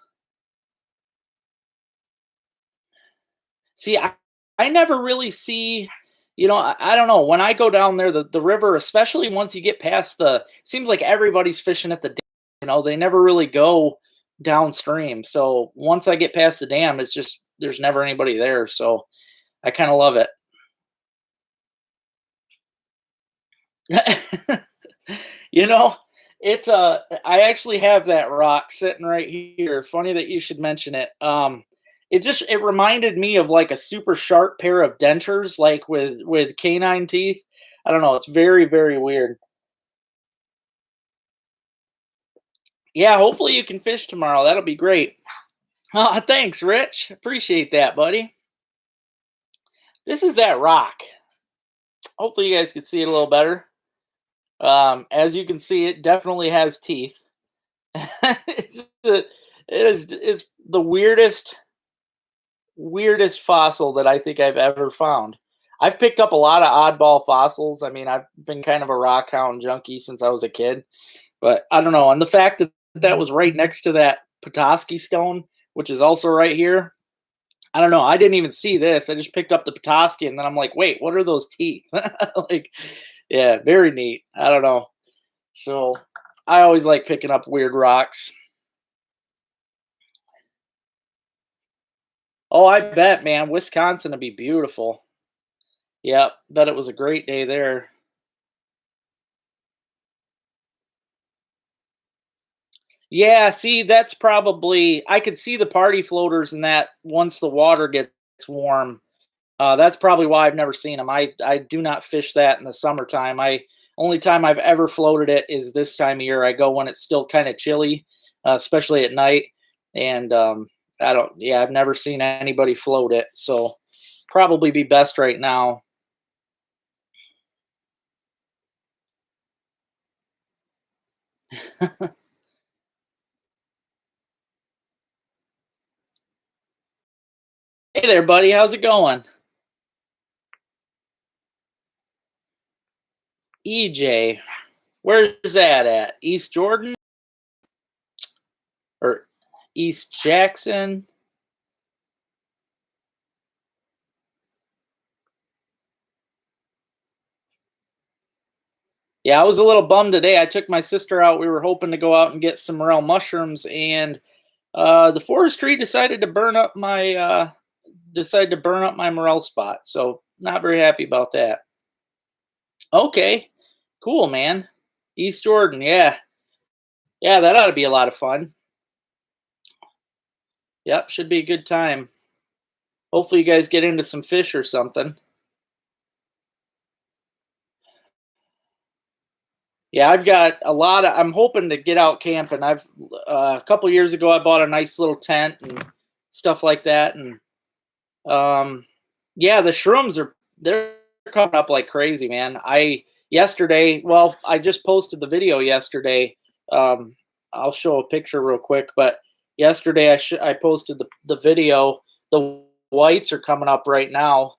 See, I never really see, I don't know. When I go down there, the river, especially once you get past seems like everybody's fishing at the dam, they never really go downstream. So once I get past the dam, it's just, there's never anybody there. So I kind of love it. you know, I actually have that rock sitting right here. Funny that you should mention it. It reminded me of like a super sharp pair of dentures, like with canine teeth. I don't know. It's very, very weird. Yeah, hopefully you can fish tomorrow. That'll be great. Thanks, Rich. Appreciate that, buddy. This is that rock. Hopefully you guys can see it a little better. As you can see, it definitely has teeth. It's the weirdest fossil that I think I've ever found. I've picked up a lot of oddball fossils. I mean, I've been kind of a rock hound junkie since I was a kid, but I don't know. And the fact that that was right next to that Petoskey stone, which is also right here, I don't know. I didn't even see this. I just picked up the Petoskey, and then I'm like, wait, what are those teeth? Like, yeah, very neat. I don't know. So I always like picking up weird rocks. Oh, I bet, man. Wisconsin would be beautiful. Yep, bet it was a great day there. Yeah, see, that's probably I could see the party floaters in that once the water gets warm. That's probably why I've never seen them. I do not fish that in the summertime. I only time I've ever floated it is this time of year. I go when it's still kind of chilly, especially at night. And I don't. Yeah, I've never seen anybody float it. So probably be best right now. Hey there, buddy. How's it going? EJ. Where's that at? East Jordan or East Jackson? Yeah, I was a little bummed today. I took my sister out. We were hoping to go out and get some morel mushrooms, and the forestry decided to burn up my morel spot. So not very happy about that. Okay, cool, man. East Jordan, yeah, yeah, that ought to be a lot of fun. Yep, should be a good time. Hopefully, you guys get into some fish or something. Yeah, I've got a lot of. I'm hoping to get out camping. A couple years ago, I bought a nice little tent and stuff like that, and um, yeah, the shrooms they're coming up like crazy, man. I just posted the video yesterday. Um, I'll show a picture real quick, but yesterday I posted the video. The whites are coming up right now.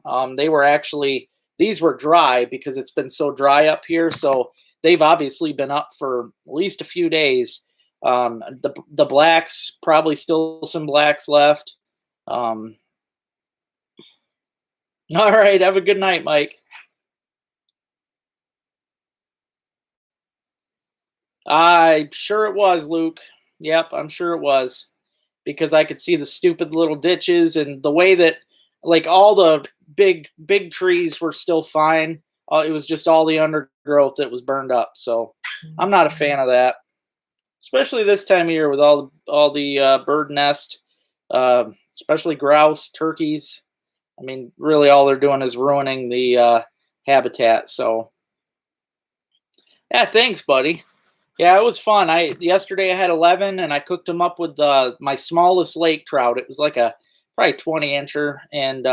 These were dry because it's been so dry up here, so they've obviously been up for at least a few days. The blacks, probably still some blacks left. Um, all right, have a good night, Mike. I'm sure it was, Luke. Yep, I'm sure it was because I could see the stupid little ditches and the way that, like, all the big trees were still fine. It was just all the undergrowth that was burned up. So I'm not a fan of that, especially this time of year with all the bird nest, especially grouse, turkeys. I mean, really, all they're doing is ruining the habitat. So yeah, thanks, buddy. Yeah, it was fun. I Yesterday I had 11 and I cooked them up with my smallest lake trout. It was like a probably 20 incher, and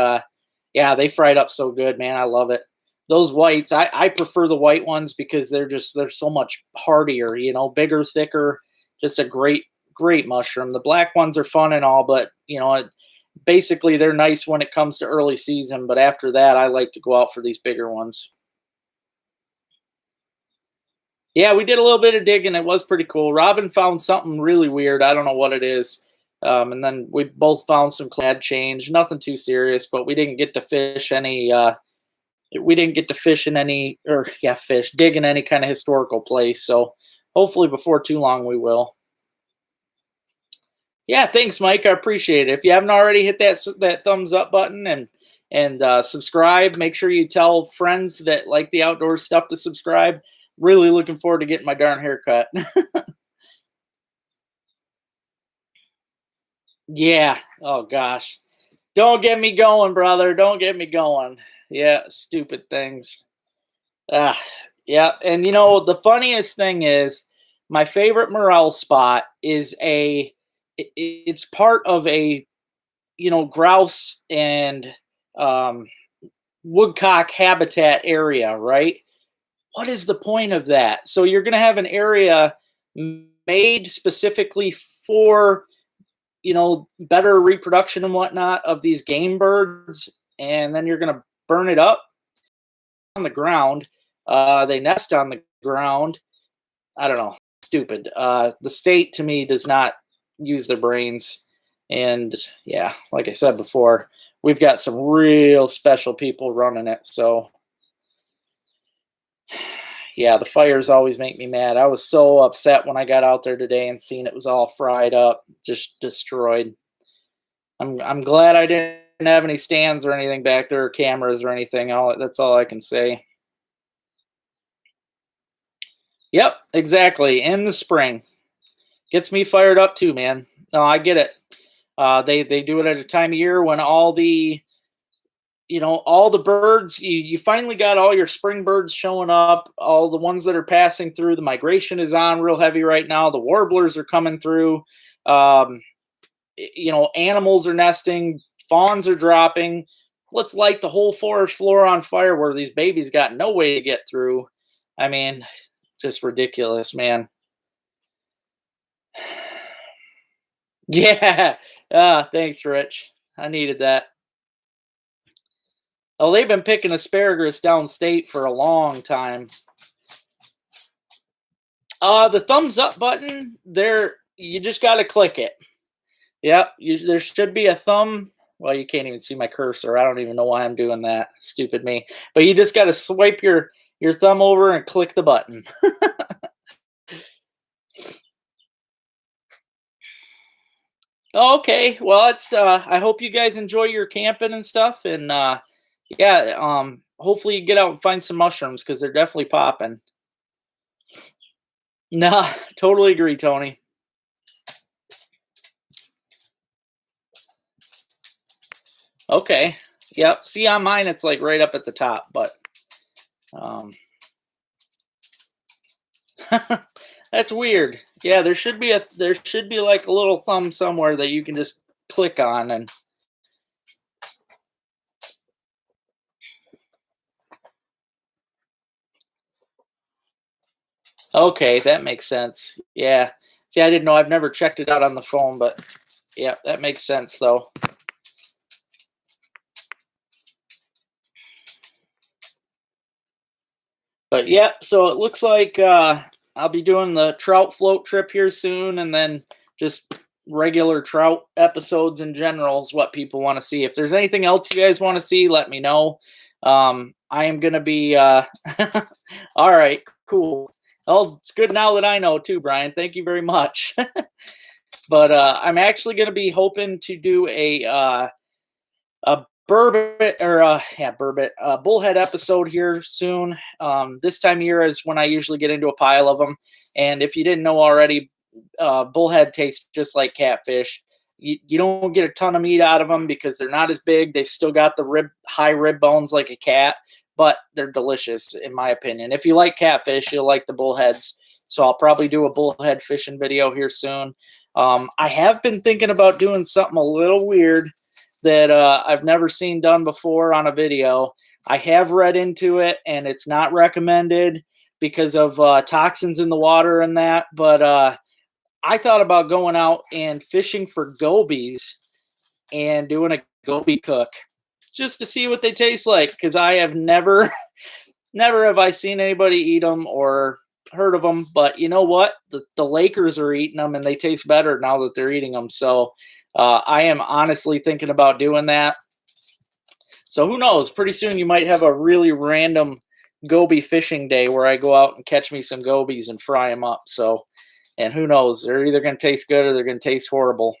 yeah, they fried up so good, man. I love it. Those whites, I prefer the white ones because they're so much heartier, bigger, thicker, just a great mushroom. The black ones are fun and all, but basically they're nice when it comes to early season, but after that I like to go out for these bigger ones. Yeah, we did a little bit of digging. It was pretty cool. Robin found something really weird. I don't know what it is. And then we both found some clad change. Nothing too serious, but we didn't get to fish any. We didn't get to fish in any, or yeah, fish dig in any kind of historical place. So hopefully before too long we will. Yeah, thanks, Mike. I appreciate it. If you haven't already, hit that thumbs up button and subscribe. Make sure you tell friends that like the outdoor stuff to subscribe. Really looking forward to getting my darn haircut. Yeah. Oh gosh. Don't get me going, brother. Don't get me going. Yeah, stupid things. Ah, yeah. And the funniest thing is my favorite morel spot is it's part of a, grouse and um woodcock habitat area, right? What is the point of that? So you're going to have an area made specifically for better reproduction and whatnot of these game birds, and then you're going to burn it up on the ground. They nest on the ground. I don't know. Stupid. The state to me does not use their brains. And yeah, like I said before, we've got some real special people running it. So yeah, the fires always make me mad. I was so upset when I got out there today and seen it was all fried up, just destroyed. I'm glad I didn't have any stands or anything back there, or cameras or anything. That's all I can say. Yep, exactly. In the spring, gets me fired up too, man. No, I get it. They do it at a time of year when all the birds, you finally got all your spring birds showing up. All the ones that are passing through, the migration is on real heavy right now. The warblers are coming through. Um, Animals are nesting, fawns are dropping. Let's light the whole forest floor on fire where these babies got no way to get through. I mean, just ridiculous, man. Yeah. Thanks, Rich. I needed that. Oh, they've been picking asparagus downstate for a long time. The thumbs up button, there you just got to click it. Yep, there should be a thumb. Well, you can't even see my cursor. I don't even know why I'm doing that. Stupid me. But you just got to swipe your thumb over and click the button. Okay, well, it's I hope you guys enjoy your camping and stuff, and yeah, hopefully you get out and find some mushrooms because they're definitely popping. Nah, totally agree, Tony. Okay, yep. See on mine, it's like right up at the top, but um, that's weird. Yeah, there should be like a little thumb somewhere that you can just click on and okay, that makes sense. Yeah. See, I didn't know. I've never checked it out on the phone, but yeah, that makes sense though. But yeah, so it looks like I'll be doing the trout float trip here soon, and then just regular trout episodes in general is what people want to see. If there's anything else you guys want to see, let me know. I am gonna be all right, cool. Well, it's good now that I know too, Brian. Thank you very much. But I'm actually gonna be hoping to do a burbot or yeah burbot bullhead episode here soon. This time of year is when I usually get into a pile of them, and if you didn't know already, bullhead tastes just like catfish. You don't get a ton of meat out of them because they're not as big. They've still got the high rib bones like a cat, but they're delicious in my opinion. If you like catfish, you'll like the bullheads. So I'll probably do a bullhead fishing video here soon. I have been thinking about doing something a little weird that I've never seen done before on a video. I have read into it, and it's not recommended because of toxins in the water and that. But I thought about going out and fishing for gobies and doing a goby cook just to see what they taste like because I have never, never have I seen anybody eat them or heard of them. But you know what? The Lakers are eating them, and they taste better now that they're eating them. So I am honestly thinking about doing that. So who knows? Pretty soon you might have a really random goby fishing day where I go out and catch me some gobies and fry them up. So, and who knows? They're either going to taste good or they're going to taste horrible.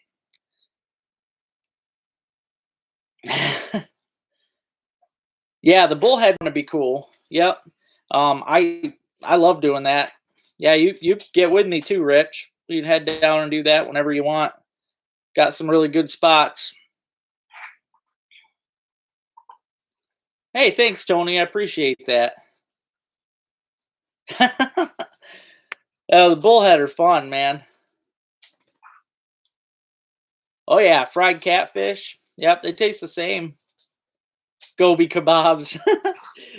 Yeah, the bullhead going to be cool. Yep. I love doing that. Yeah, you get with me too, Rich. You can head down and do that whenever you want. Got some really good spots. Hey, thanks, Tony. I appreciate that. The bullhead are fun, man. Oh yeah, fried catfish. Yep, they taste the same. Gobi kebabs.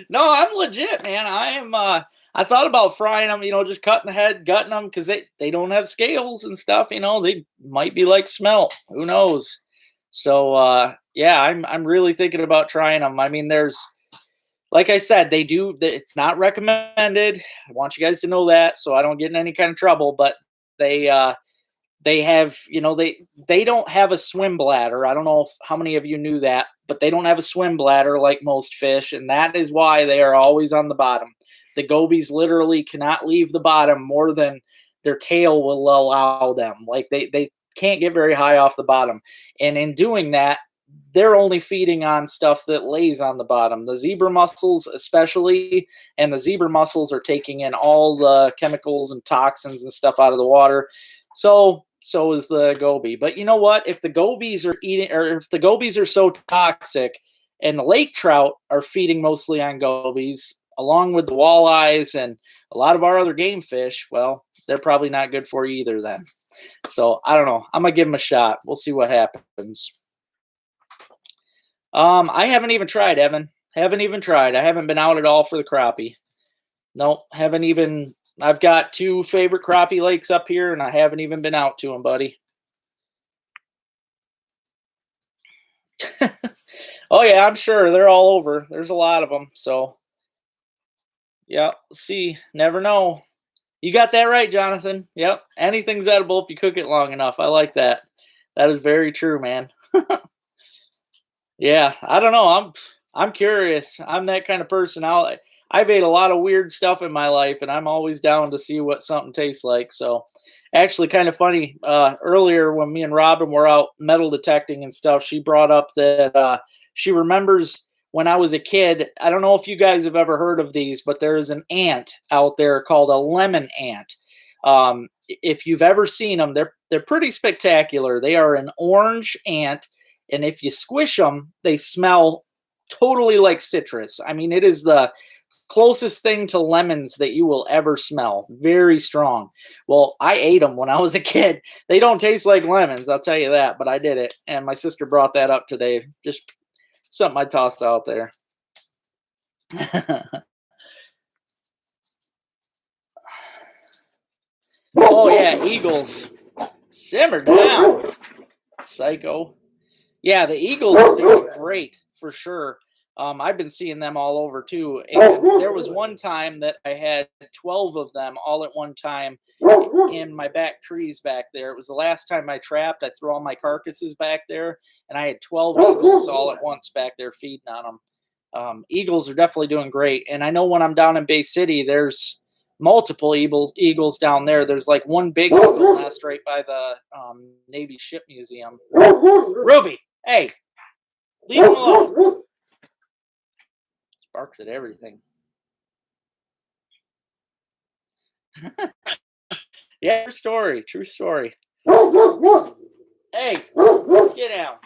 No, I'm legit, man. I am. I thought about frying them. You know, just cutting the head, gutting them because they don't have scales and stuff. You know, they might be like smelt. Who knows? So yeah, I'm really thinking about trying them. I mean, there's like I said, they do. It's not recommended. I want you guys to know that, so I don't get in any kind of trouble. But they they have, you know, they don't have a swim bladder. I don't know how many of you knew that, but they don't have a swim bladder like most fish, and that is why they are always on the bottom. The gobies literally cannot leave the bottom more than their tail will allow them. Like they can't get very high off the bottom, and in doing that, they're only feeding on stuff that lays on the bottom. The zebra mussels, especially, and the zebra mussels are taking in all the chemicals and toxins and stuff out of the water. So is the goby. But you know what? If the gobies are eating, or if the gobies are so toxic, and the lake trout are feeding mostly on gobies, along with the walleyes and a lot of our other game fish, well, they're probably not good for you either. Then, so I don't know. I'm gonna give them a shot. We'll see what happens. I haven't even tried, Evan. Haven't even tried. I haven't been out at all for the crappie. Nope, haven't even. I've got two favorite crappie lakes up here, and I haven't even been out to them, buddy. Oh yeah, I'm sure they're all over. There's a lot of them. So yeah, see, never know. You got that right, Jonathan. Yep, anything's edible if you cook it long enough. I like that. That is very true, man. Yeah, I don't know. I'm curious. I'm that kind of person. I've ate a lot of weird stuff in my life, and I'm always down to see what something tastes like. So, actually, kind of funny. Earlier, when me and Robin were out metal detecting and stuff, she brought up that she remembers when I was a kid. I don't know if you guys have ever heard of these, but there is an ant out there called a lemon ant. If you've ever seen them, they're pretty spectacular. They are an orange ant, and if you squish them, they smell totally like citrus. I mean, it is the closest thing to lemons that you will ever smell. Very strong. Well, I ate them when I was a kid. They don't taste like lemons, I'll tell you that, but I did it. And my sister brought that up today. Just something I tossed out there. Oh, yeah, eagles. Simmer down, psycho. Yeah, the eagles are doing great for sure. I've been seeing them all over too. And there was one time that I had 12 of them all at one time in my back trees back there. It was the last time I trapped. I threw all my carcasses back there, and I had 12 eagles all at once back there feeding on them. Eagles are definitely doing great. And I know when I'm down in Bay City, there's multiple eagles down there. There's like one big eagle nest right by the Navy Ship Museum. Ruby, hey, leave him alone. Barks at everything. Yeah, true story. True story. Hey, get down.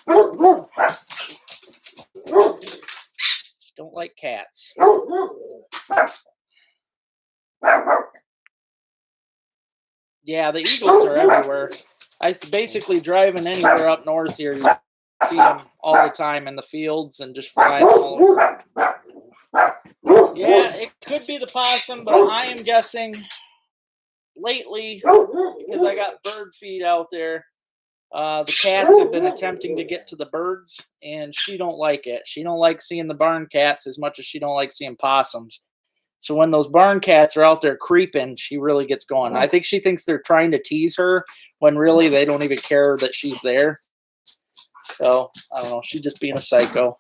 Just don't like cats. Yeah, the eagles are everywhere. Basically driving anywhere up north here, you see them all the time in the fields and just flying all over. Yeah, it could be the possum, but I am guessing lately, because I got bird feed out there, the cats have been attempting to get to the birds, and she don't like it. She don't like seeing the barn cats as much as she don't like seeing possums. So when those barn cats are out there creeping, she really gets going. I think she thinks they're trying to tease her when really they don't even care that she's there. So I don't know. She's just being a psycho.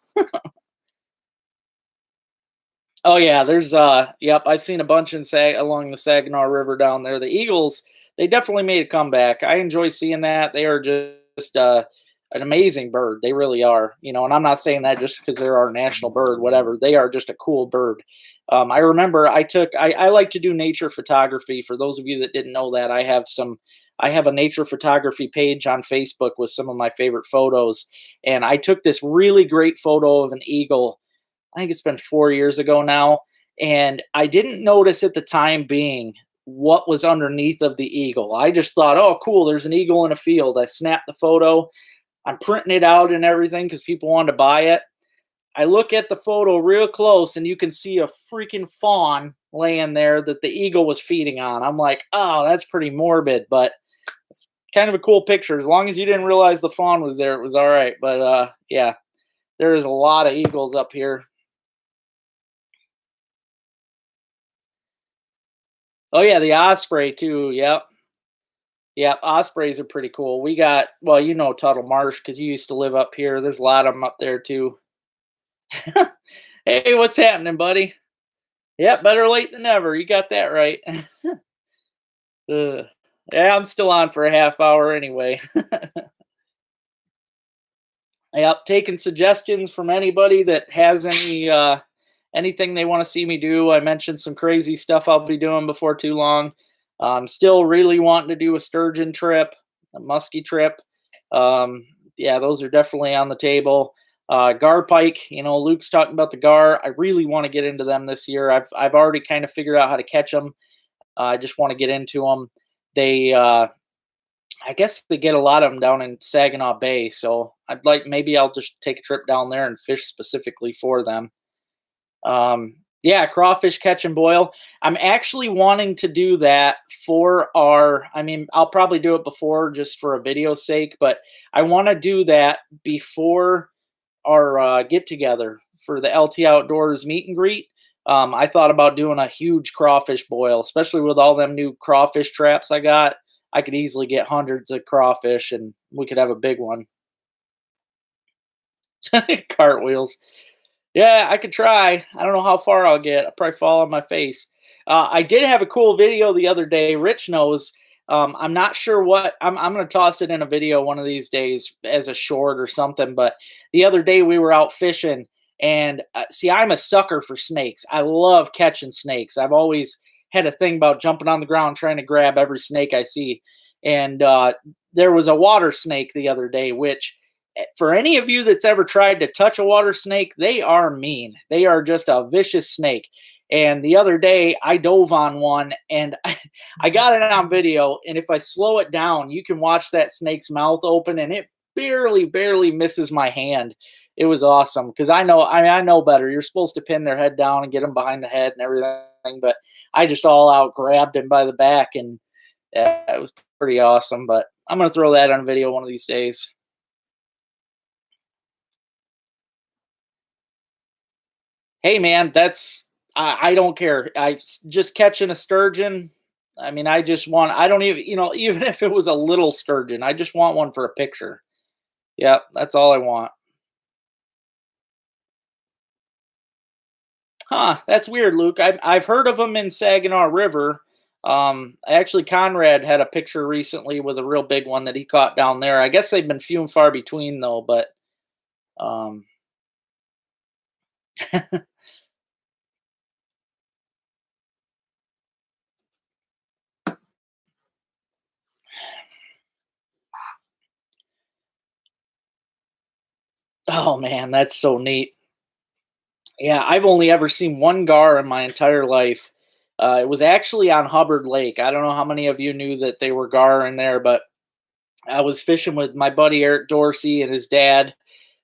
Oh yeah, there's yep, I've seen a bunch in along the Saginaw River down there. The eagles, they definitely made a comeback. I enjoy seeing that. They are just an amazing bird. They really are. You know, and I'm not saying that just because they're our national bird, whatever. They are just a cool bird. I remember I like to do nature photography. For those of you that didn't know that, I have a nature photography page on Facebook with some of my favorite photos. And I took this really great photo of an eagle. I think it's been 4 years ago now. And I didn't notice at the time being what was underneath of the eagle. I just thought, oh, cool, there's an eagle in a field. I snapped the photo. I'm printing it out and everything because people wanted to buy it. I look at the photo real close and you can see a freaking fawn laying there that the eagle was feeding on. I'm like, oh, that's pretty morbid, but it's kind of a cool picture. As long as you didn't realize the fawn was there, it was all right. But yeah, there is a lot of eagles up here. Oh yeah, the osprey too. Yep. Yep, ospreys are pretty cool. We got, well, you know Tuttle Marsh because you used to live up here. There's a lot of them up there too. Hey, what's happening, buddy? Yep, better late than never. You got that right. Ugh. Yeah, I'm still on for a half hour anyway. Yep, taking suggestions from anybody that has anything they want to see me do. I mentioned some crazy stuff I'll be doing before too long. Still really wanting to do a sturgeon trip, a muskie trip. Yeah, those are definitely on the table. Gar pike, you know, Luke's talking about the gar. I really want to get into them this year. I've already kind of figured out how to catch them. I just want to get into them. They I guess they get a lot of them down in Saginaw Bay, so maybe I'll just take a trip down there and fish specifically for them. Yeah, crawfish catch and boil. I'm actually wanting to do that for I mean, I'll probably do it before just for a video sake, but I want to do that before our get together for the LT Outdoors meet and greet, I thought about doing a huge crawfish boil, especially with all them new crawfish traps I got. I could easily get hundreds of crawfish, and we could have a big one. Cartwheels. Yeah, I could try. I don't know how far I'll get. I'll probably fall on my face. I did have a cool video the other day. Rich knows. I'm not sure what. I'm going to toss it in a video one of these days as a short or something. But the other day we were out fishing, and see, I'm a sucker for snakes. I love catching snakes. I've always had a thing about jumping on the ground trying to grab every snake I see. And there was a water snake the other day, which for any of you that's ever tried to touch a water snake, they are mean. They are just a vicious snake. And the other day, I dove on one and I got it on video. And if I slow it down, you can watch that snake's mouth open, and it barely misses my hand. It was awesome because I know better. You're supposed to pin their head down and get them behind the head and everything, but I just all out grabbed him by the back, and it was pretty awesome. But I'm gonna throw that on video one of these days. Hey man, that's I don't care. Just catching a sturgeon. I mean, I just want. I don't even even if it was a little sturgeon, I just want one for a picture. Yep, that's all I want. Huh? That's weird, Luke. I've heard of them in Saginaw River. Actually, Conrad had a picture recently with a real big one that he caught down there. I guess they've been few and far between though. But um, oh man, that's so neat. Yeah, I've only ever seen one gar in my entire life. It was actually on Hubbard Lake. I don't know how many of you knew that they were gar in there, but I was fishing with my buddy Eric Dorsey and his dad,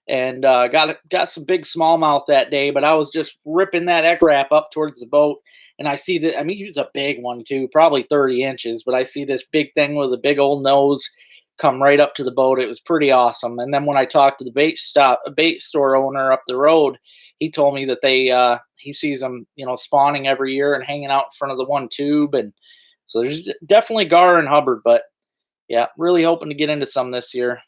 and got some big smallmouth that day. But I was just ripping that X wrap up towards the boat, and I see that. I mean, he was a big one too, probably 30 inches. But I see this big thing with a big old nose come right up to the boat. It was pretty awesome. And then when I talked to the bait store owner up the road, he told me that he sees them, spawning every year and hanging out in front of the one tube. And so there's definitely gar and Hubbard, but yeah, really hoping to get into some this year.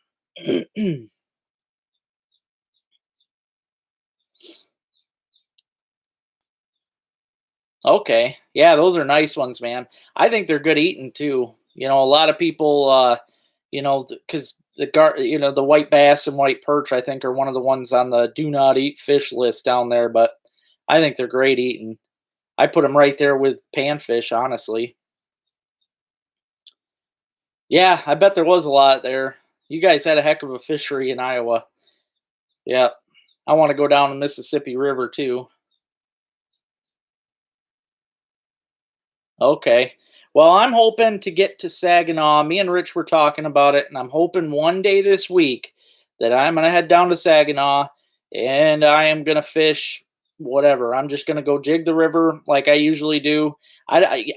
Okay. Yeah, those are nice ones, man. I think they're good eating too. A lot of people, because the white bass and white perch, I think, are one of the ones on the do not eat fish list down there. But I think they're great eating. I put them right there with panfish, honestly. Yeah, I bet there was a lot there. You guys had a heck of a fishery in Iowa. Yeah, I want to go down the Mississippi River too. Okay. Well, I'm hoping to get to Saginaw. Me and Rich were talking about it, and I'm hoping one day this week that I'm going to head down to Saginaw and I am going to fish whatever. I'm just going to go jig the river like I usually do.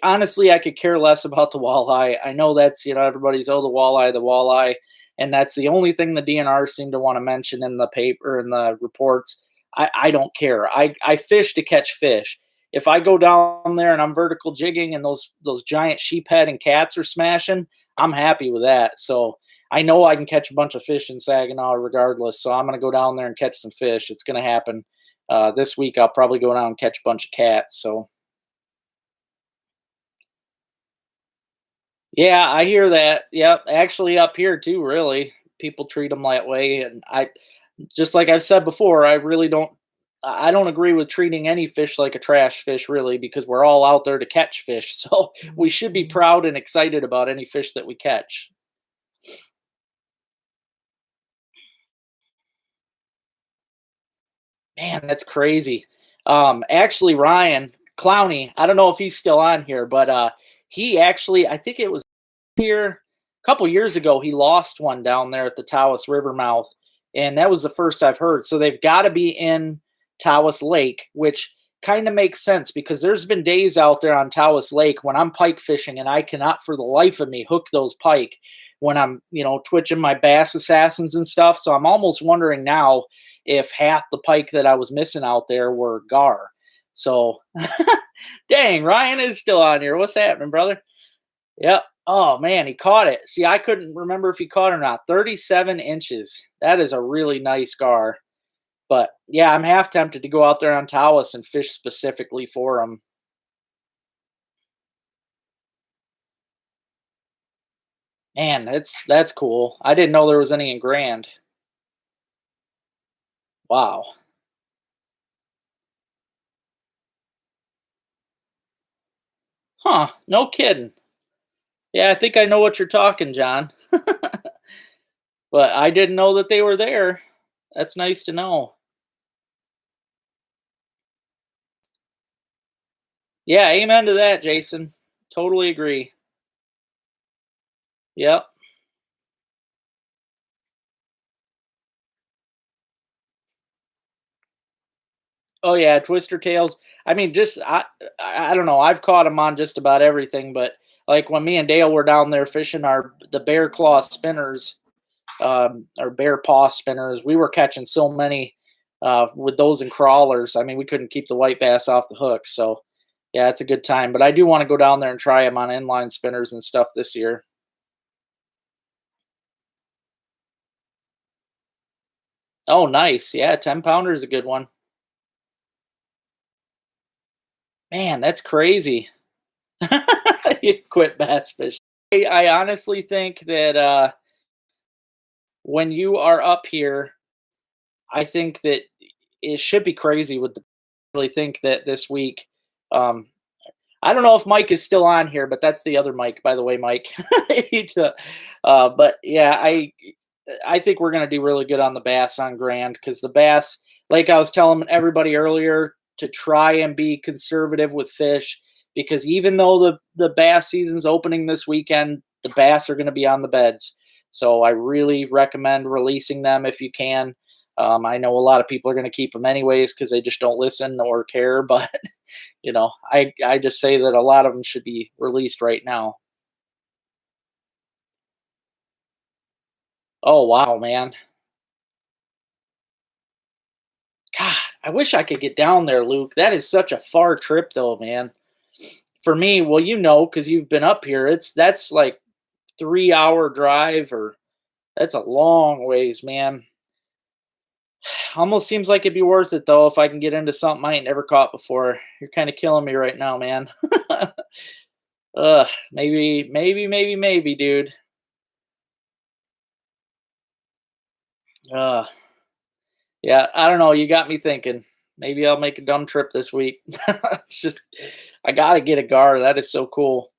Honestly, I could care less about the walleye. I know that's, everybody's, oh, the walleye. And that's the only thing the DNR seem to want to mention in the paper and the reports. I don't care. I fish to catch fish. If I go down there and I'm vertical jigging and those giant sheephead and cats are smashing, I'm happy with that. So I know I can catch a bunch of fish in Saginaw regardless. So I'm going to go down there and catch some fish. It's going to happen. This week I'll probably go down and catch a bunch of cats. So yeah, I hear that. Yep, actually up here too. Really, people treat them that way, and just like I've said before, I really don't. I don't agree with treating any fish like a trash fish, really, because we're all out there to catch fish. So we should be proud and excited about any fish that we catch. Man, that's crazy. Actually, Ryan Clowney, I don't know if he's still on here, but he actually, I think it was here a couple years ago, he lost one down there at the Tawas River mouth, and that was the first I've heard. So they've got to be in Tawas Lake, which kind of makes sense because there's been days out there on Tawas Lake when I'm pike fishing and I cannot for the life of me hook those pike when I'm, twitching my bass assassins and stuff. So I'm almost wondering now if half the pike that I was missing out there were gar. So, dang, Ryan is still on here. What's happening, brother? Yep. Oh man, he caught it. See, I couldn't remember if he caught it or not. 37 inches. That is a really nice gar. But yeah, I'm half tempted to go out there on Tawas and fish specifically for him. Man, that's cool. I didn't know there was any in Grand. Wow. Huh. No kidding. Yeah, I think I know what you're talking, John. But I didn't know that they were there. That's nice to know. Yeah, amen to that, Jason. Totally agree. Yep. Oh yeah, twister tails. I mean, just I don't know. I've caught them on just about everything, but like when me and Dale were down there fishing our the bear claw spinners, or bear paw spinners, we were catching so many with those and crawlers. I mean, we couldn't keep the white bass off the hook. So yeah, it's a good time. But I do want to go down there and try them on inline spinners and stuff this year. Oh, nice. Yeah, 10 pounder is a good one. Man, that's crazy. You quit bass fishing. I honestly think that when you are up here, I think that it should be crazy with the really think that this week. Um, I don't know if Mike is still on here, but that's the other Mike, by the way, Mike. But yeah, I think we're gonna do really good on the bass on Grand because the bass, like I was telling everybody earlier, to try and be conservative with fish because even though the bass season's opening this weekend, the bass are going to be on the beds. So I really recommend releasing them if you can. I know a lot of people are going to keep them anyways because they just don't listen or care, but I just say that a lot of them should be released right now. Oh wow, man. God, I wish I could get down there, Luke. That is such a far trip though, man. For me, well, because you've been up here, that's like 3 hour drive or that's a long ways, man. Almost seems like it'd be worth it though if I can get into something I ain't never caught before. You're kind of killing me right now, man. Maybe, dude. Uh, yeah, I don't know. You got me thinking. Maybe I'll make a dumb trip this week. It's just, I gotta get a gar. That is so cool.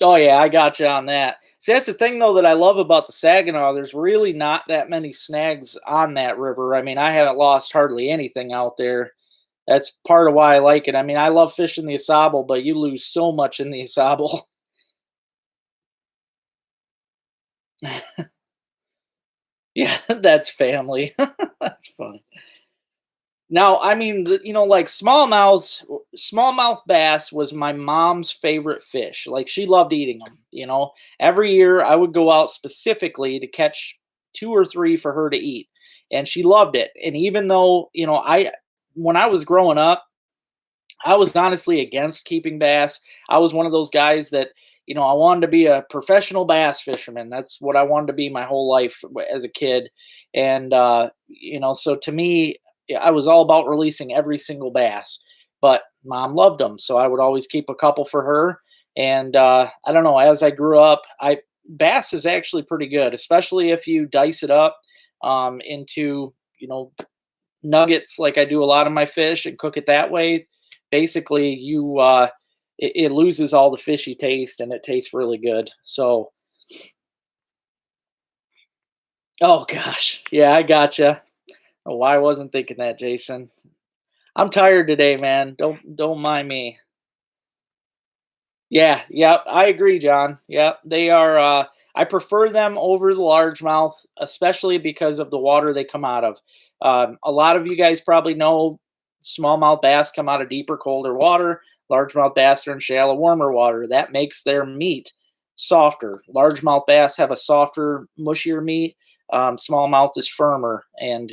Oh yeah, I got you on that. See, that's the thing though that I love about the Saginaw. There's really not that many snags on that river. I mean, I haven't lost hardly anything out there. That's part of why I like it. I mean, I love fishing the Asable, but you lose so much in the Asable. Yeah, that's family. That's funny. Now, I mean, like smallmouth bass was my mom's favorite fish. Like she loved eating them. Every year I would go out specifically to catch two or three for her to eat, and she loved it. And even though I when I was growing up, I was honestly against keeping bass. I was one of those guys that, I wanted to be a professional bass fisherman. That's what I wanted to be my whole life as a kid. And, so to me, yeah, I was all about releasing every single bass. But mom loved them. So I would always keep a couple for her. And I don't know, as I grew up, bass is actually pretty good, especially if you dice it up into, nuggets like I do a lot of my fish and cook it that way. Basically, it loses all the fishy taste and it tastes really good. So, oh gosh, yeah, I gotcha. Oh, why I wasn't thinking that, Jason. I'm tired today, man. Don't mind me. Yeah, yep, I agree, John. Yep, they are. I prefer them over the largemouth, especially because of the water they come out of. A lot of you guys probably know smallmouth bass come out of deeper, colder water. Largemouth bass are in shallow, warmer water. That makes their meat softer. Largemouth bass have a softer, mushier meat. Smallmouth is firmer, and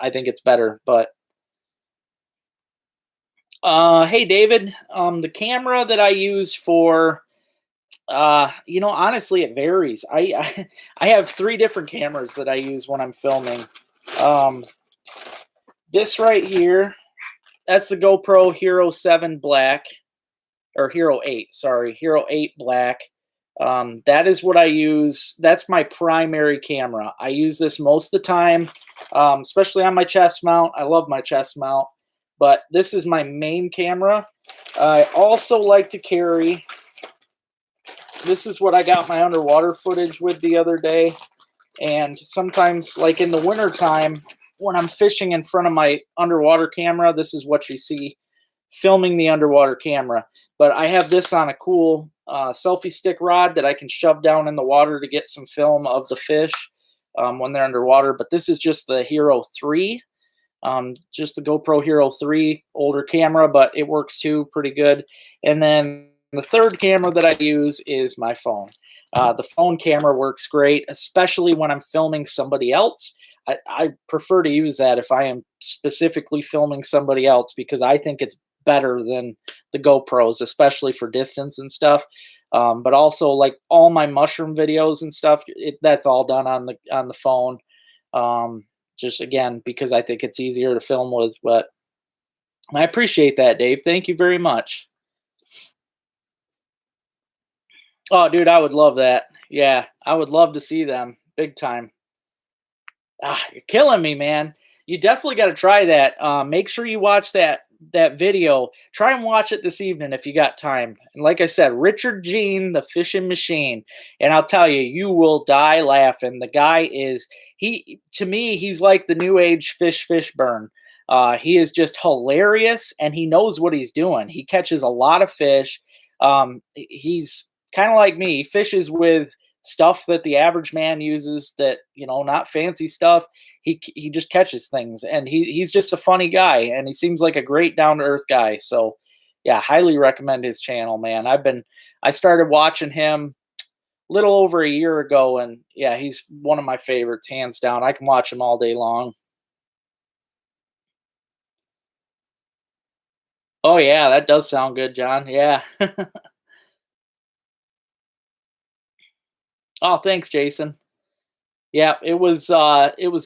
I think it's better. But hey, David, the camera that I use for honestly, it varies. I have three different cameras that I use when I'm filming. Um, this right here, that's the GoPro Hero 7 Black, or Hero 8, sorry, Hero 8 Black. That is what I use. That's my primary camera. I use this most of the time, especially on my chest mount. I love my chest mount, but this is my main camera. I also like to carry, this is what I got my underwater footage with the other day. And sometimes, like in the wintertime, when I'm fishing in front of my underwater camera, this is what you see filming the underwater camera. But I have this on a cool selfie stick rod that I can shove down in the water to get some film of the fish when they're underwater. But this is just the Hero 3, just the GoPro Hero 3, older camera, but it works too pretty good. And then the third camera that I use is my phone. The phone camera works great, especially when I'm filming somebody else. I prefer to use that if I am specifically filming somebody else, because I think it's better than the GoPros, especially for distance and stuff. But also, like all my mushroom videos and stuff, that's all done on the phone. Just again because I think it's easier to film with. But I appreciate that, Dave. Thank you very much. Oh, dude, I would love that. Yeah, I would love to see them big time. Ah, you're killing me, man. You definitely got to try that. Make sure you watch that video. Try and watch it this evening if you got time. And like I said, Richard Gene, the fishing machine. And I'll tell you, you will die laughing. The guy is he to me, he's like the new age Fishburne. He is just hilarious, and he knows what he's doing. He catches a lot of fish. He's kind of like me. He fishes with stuff that the average man uses, that not fancy stuff. He just catches things, and he's just a funny guy, and he seems like a great down to earth guy. So yeah, highly recommend his channel, man. I started watching him little over a year ago, and yeah, he's one of my favorites, hands down. I can watch him all day long. Oh yeah, that does sound good, John. Yeah. Oh, thanks, Jason. Yeah, it was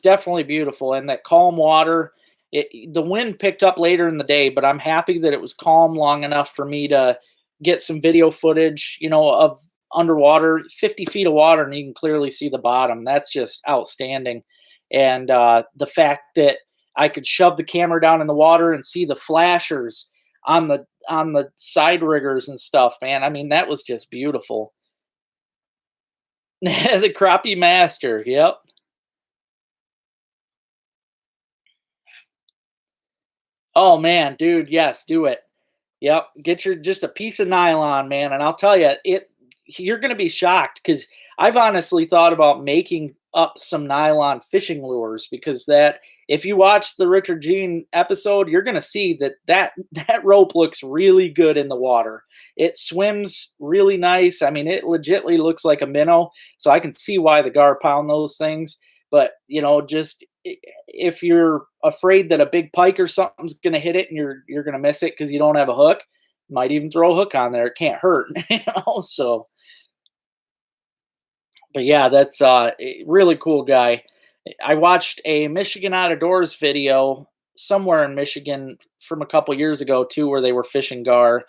definitely beautiful, and that calm water. The wind picked up later in the day, but I'm happy that it was calm long enough for me to get some video footage, of underwater, 50 feet of water, and you can clearly see the bottom. That's just outstanding. And the fact that I could shove the camera down in the water and see the flashers on the side riggers and stuff, man. I mean, that was just beautiful. The crappie master. Yep. Oh man, dude, yes, do it. Yep, get your just a piece of nylon, man, and I'll tell you, you're gonna be shocked because I've honestly thought about making up some nylon fishing lures, because that if you watch the Richard Gene episode, you're gonna see that that rope looks really good in the water. It swims really nice. I mean, it legitly looks like a minnow, so I can see why the gar pound those things. But just if you're afraid that a big pike or something's going to hit it and you're going to miss it because you don't have a hook, might even throw a hook on there. It can't hurt. So, but yeah, that's a really cool guy. I watched a Michigan Outdoors video somewhere in Michigan from a couple years ago too, where they were fishing gar.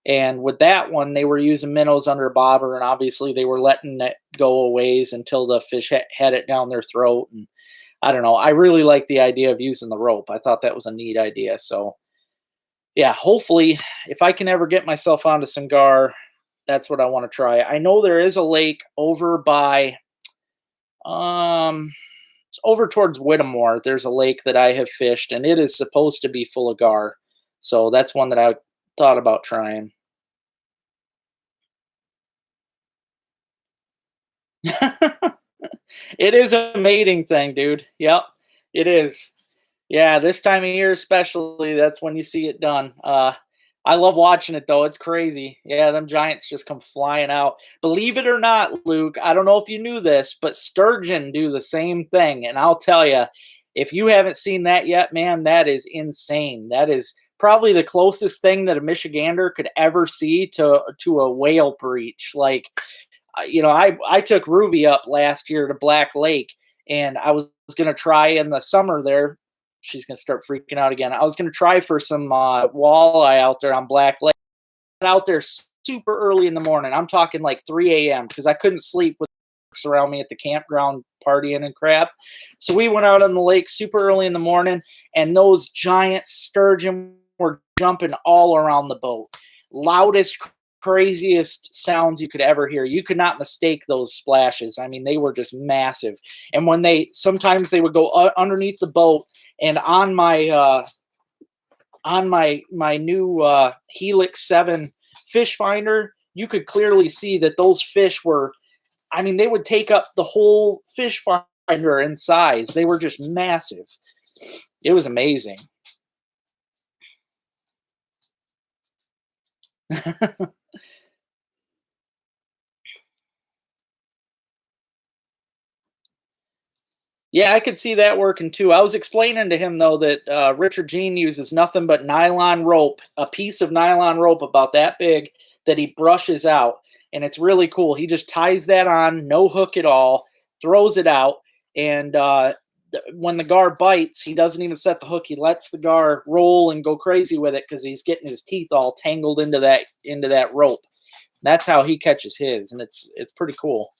And with that one, they were using minnows under a bobber, and obviously they were letting it go a ways until the fish had it down their throat. And I don't know. I really like the idea of using the rope. I thought that was a neat idea. So yeah, hopefully, if I can ever get myself onto some gar, that's what I want to try. I know there is a lake over by um it's over towards Whittemore. There's a lake that I have fished, and it is supposed to be full of gar. So that's one that I thought about trying. It is a mating thing, dude. Yep, it is. Yeah, this time of year especially, that's when you see it done. I love watching it though. It's crazy. Yeah, them giants just come flying out. Believe it or not, Luke, I don't know if you knew this, but sturgeon do the same thing. And I'll tell you, if you haven't seen that yet, man, that is insane. That is probably the closest thing that a Michigander could ever see to a whale breach. Like, I took Ruby up last year to Black Lake, and I was going to try in the summer there. She's going to start freaking out again. I was going to try for some walleye out there on Black Lake. Out there super early in the morning. I'm talking like 3 a.m. because I couldn't sleep with around me at the campground partying and crap. So we went out on the lake super early in the morning, and those giant sturgeon were jumping all around the boat. Loudest, craziest sounds you could ever hear. You could not mistake those splashes. I mean, they were just massive. And when sometimes they would go underneath the boat, and on my new Helix 7 fish finder, you could clearly see that those fish were, I mean, they would take up the whole fish finder in size. They were just massive. It was amazing. Yeah, I could see that working too. I was explaining to him though that Richard Jean uses nothing but nylon rope, a piece of nylon rope about that big that he brushes out, and it's really cool. He just ties that on, no hook at all, throws it out, and when the gar bites, he doesn't even set the hook. He lets the gar roll and go crazy with it because he's getting his teeth all tangled into that rope. That's how he catches his, and it's pretty cool.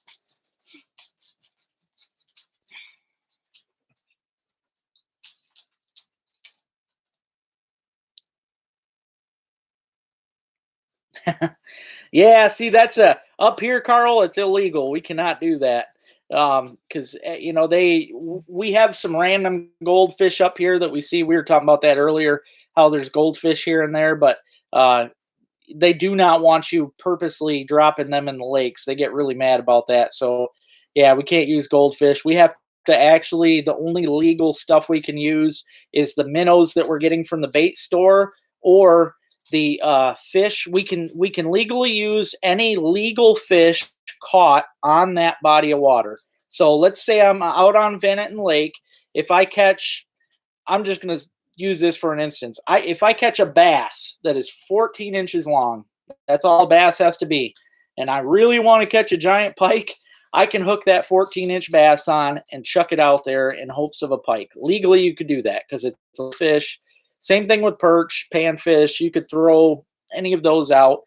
Yeah, see, that's up here, Carl. It's illegal. We cannot do that because we have some random goldfish up here that we see. We were talking about that earlier. How there's goldfish here and there, but they do not want you purposely dropping them in the lakes. They get really mad about that. So, yeah, we can't use goldfish. We have to actually, the only legal stuff we can use is the minnows that we're getting from the bait store, or the fish. We can legally use any legal fish caught on that body of water. So let's say I'm out on Venetton Lake. If I catch, I'm just going to use this for an instance. If I catch a bass that is 14 inches long, that's all a bass has to be, and I really want to catch a giant pike, I can hook that 14-inch bass on and chuck it out there in hopes of a pike. Legally, you could do that because it's a fish. Same thing with perch, panfish. You could throw any of those out,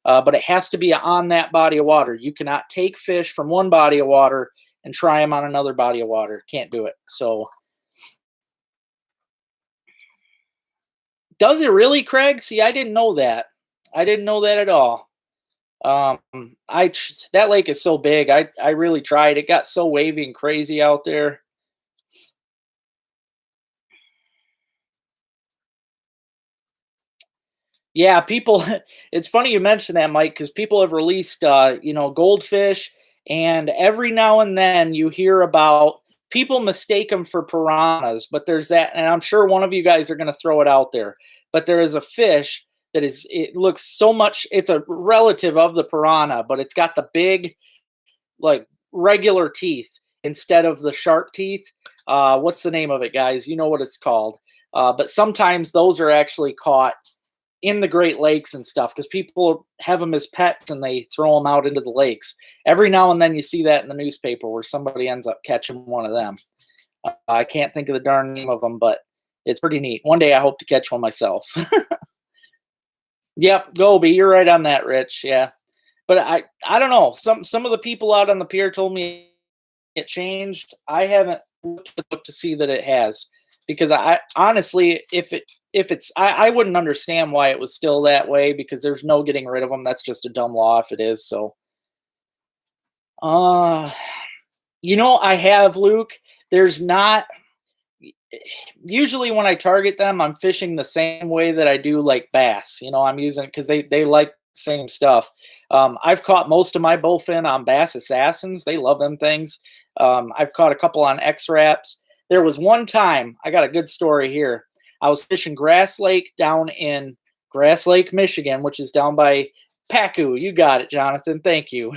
but it has to be on that body of water. You cannot take fish from one body of water and try them on another body of water. Can't do it. So, does it really, Craig? See, I didn't know that. I didn't know that at all. Um, that lake is so big. I really tried. It got so wavy and crazy out there. Yeah, people. It's funny you mentioned that, Mike, because people have released, goldfish, and every now and then you hear about people mistake them for piranhas. But there's that, and I'm sure one of you guys are going to throw it out there. But there is a fish that is. It looks so much. It's a relative of the piranha, but it's got the big, like, regular teeth instead of the shark teeth. What's the name of it, guys? You know what it's called. But sometimes those are actually caught in the Great Lakes and stuff because people have them as pets and they throw them out into the lakes. Every now and then you see that in the newspaper where somebody ends up catching one of them. I can't think of the darn name of them, but it's pretty neat. One day I hope to catch one myself. Yep, Goby, you're right on that, Rich. Yeah. But I don't know. Some of the people out on the pier told me it changed. I haven't looked to see that it has, because I honestly, if it's I wouldn't understand why it was still that way, because there's no getting rid of them. That's just a dumb law if it is. So, uh, I have, Luke. There's not usually when I target them, I'm fishing the same way that I do like bass. I'm using because they like the same stuff. I've caught most of my bowfin on Bass Assassins. They love them things. I've caught a couple on X-Raps. There was one time, I got a good story here. I was fishing Grass Lake down in Grass Lake, Michigan, which is down by Pacu. You got it, Jonathan. Thank you.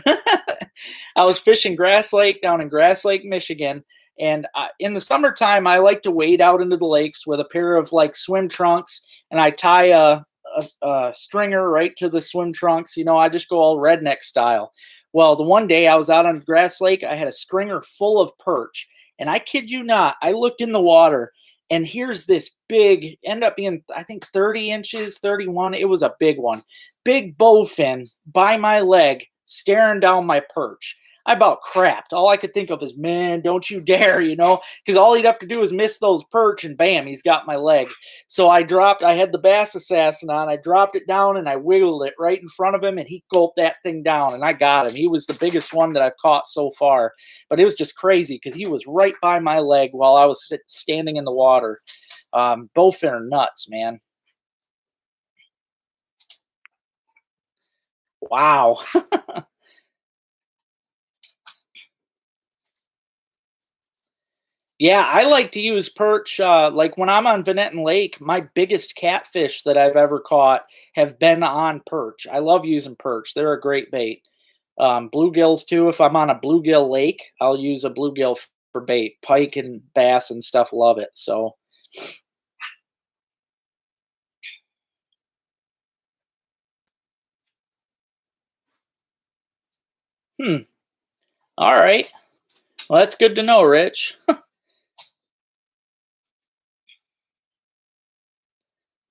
I was fishing Grass Lake down in Grass Lake, Michigan. And in the summertime, I like to wade out into the lakes with a pair of like swim trunks, and I tie a stringer right to the swim trunks. I just go all redneck style. Well, the one day I was out on Grass Lake, I had a stringer full of perch. And I kid you not, I looked in the water, and here's this big, end up being, I think, 30 inches, 31. It was a big one. Big bowfin by my leg, staring down my perch. I about crapped. All I could think of is, man, don't you dare, because all he'd have to do is miss those perch, and bam, he's got my leg. So I had the Bass Assassin on. I dropped it down and I wiggled it right in front of him, and he gulped that thing down, and I got him. He was the biggest one that I've caught so far. But it was just crazy because he was right by my leg while I was standing in the water. Bowfin are nuts, man. Wow. Yeah, I like to use perch. Like when I'm on Vanetton Lake, my biggest catfish that I've ever caught have been on perch. I love using perch. They're a great bait. Bluegills too. If I'm on a bluegill lake, I'll use a bluegill for bait. Pike and bass and stuff love it. So, hmm. All right. Well, that's good to know, Rich.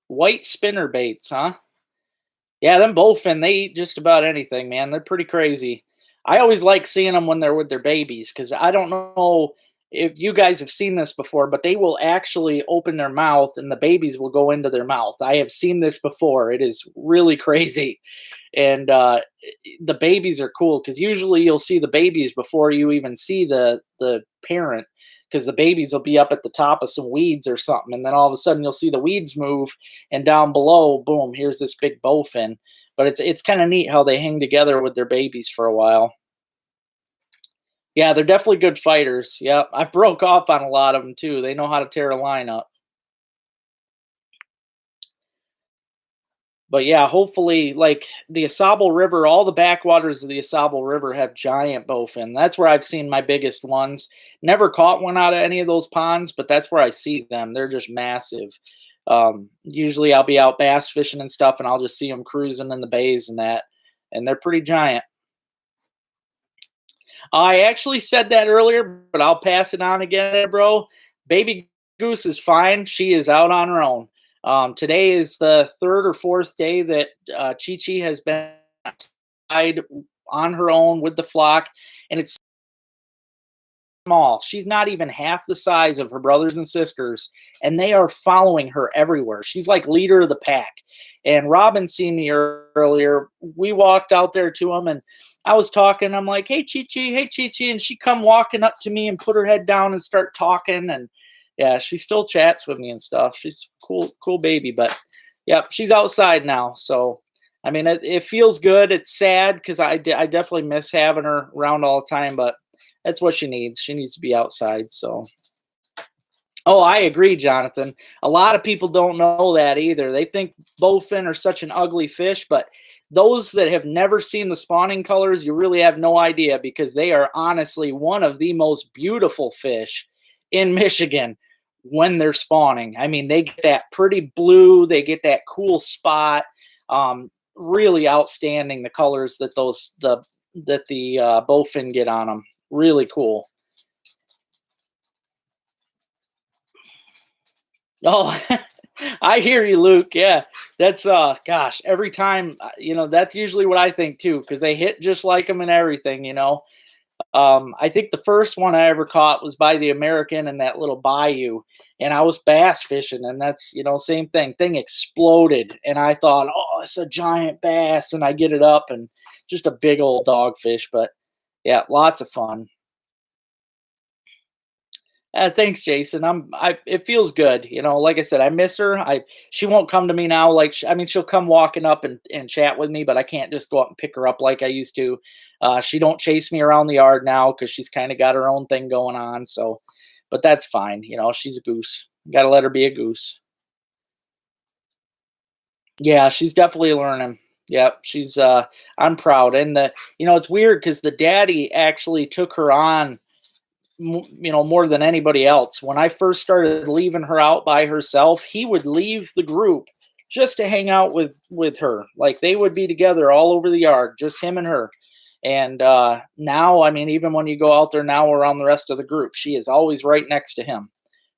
White spinner baits, huh? Yeah, them bowfin, they eat just about anything, man. They're pretty crazy. I always like seeing them when they're with their babies because I don't know if you guys have seen this before, but they will actually open their mouth and the babies will go into their mouth. I have seen this before. It is really crazy. And the babies are cool because usually you'll see the babies before you even see the parent, because the babies will be up at the top of some weeds or something, and then all of a sudden you'll see the weeds move, and down below, boom, here's this big bowfin. But it's kind of neat how they hang together with their babies for a while. Yeah, they're definitely good fighters. Yeah, I've broke off on a lot of them too. They know how to tear a line up. But yeah, hopefully, like the Asable River, all the backwaters of the Asable River have giant bowfin. That's where I've seen my biggest ones. Never caught one out of any of those ponds, but that's where I see them. They're just massive. Usually, I'll be out bass fishing and stuff, and I'll just see them cruising in the bays and that, and they're pretty giant. I actually said that earlier, but I'll pass it on again, bro. Baby Goose is fine. She is out on her own. Today is the third or fourth day that Chi Chi has been outside on her own with the flock, and it's small. She's not even half the size of her brothers and sisters, and they are following her everywhere. She's like leader of the pack. And Robin seen me earlier. We walked out there to him, and I was talking. I'm like, "Hey, Chi Chi, hey, Chi Chi," and she come walking up to me and put her head down and start talking. And yeah, she still chats with me and stuff. She's cool, cool baby. But yep, she's outside now. So I mean, it feels good. It's sad because I definitely miss having her around all the time, but that's what she needs. She needs to be outside. So, oh, I agree, Jonathan. A lot of people don't know that either. They think bowfin are such an ugly fish, but those that have never seen the spawning colors, you really have no idea because they are honestly one of the most beautiful fish in Michigan when they're spawning. I mean, they get that pretty blue, they get that cool spot. Really outstanding the colors that the bowfin get on them. Really cool. Oh, I hear you, Luke. Yeah, that's gosh, every time that's usually what I think too, because they hit just like them and everything. I think the first one I ever caught was by the American in that little bayou, and I was bass fishing, and that's same thing. Thing exploded, and I thought, oh, it's a giant bass, and I get it up, and just a big old dogfish. But yeah, lots of fun. Thanks, Jason. It feels good. Like I said, I miss her. She won't come to me now. Like, I mean, she'll come walking up and chat with me, but I can't just go up and pick her up like I used to. She don't chase me around the yard now because she's kind of got her own thing going on. So, but that's fine. She's a goose. Got to let her be a goose. Yeah, she's definitely learning. Yep, she's I'm proud. And it's weird because the daddy actually took her on more than anybody else. When I first started leaving her out by herself, he would leave the group just to hang out with her. Like they would be together all over the yard, just him and her. And now, I mean, even when you go out there now around the rest of the group, she is always right next to him.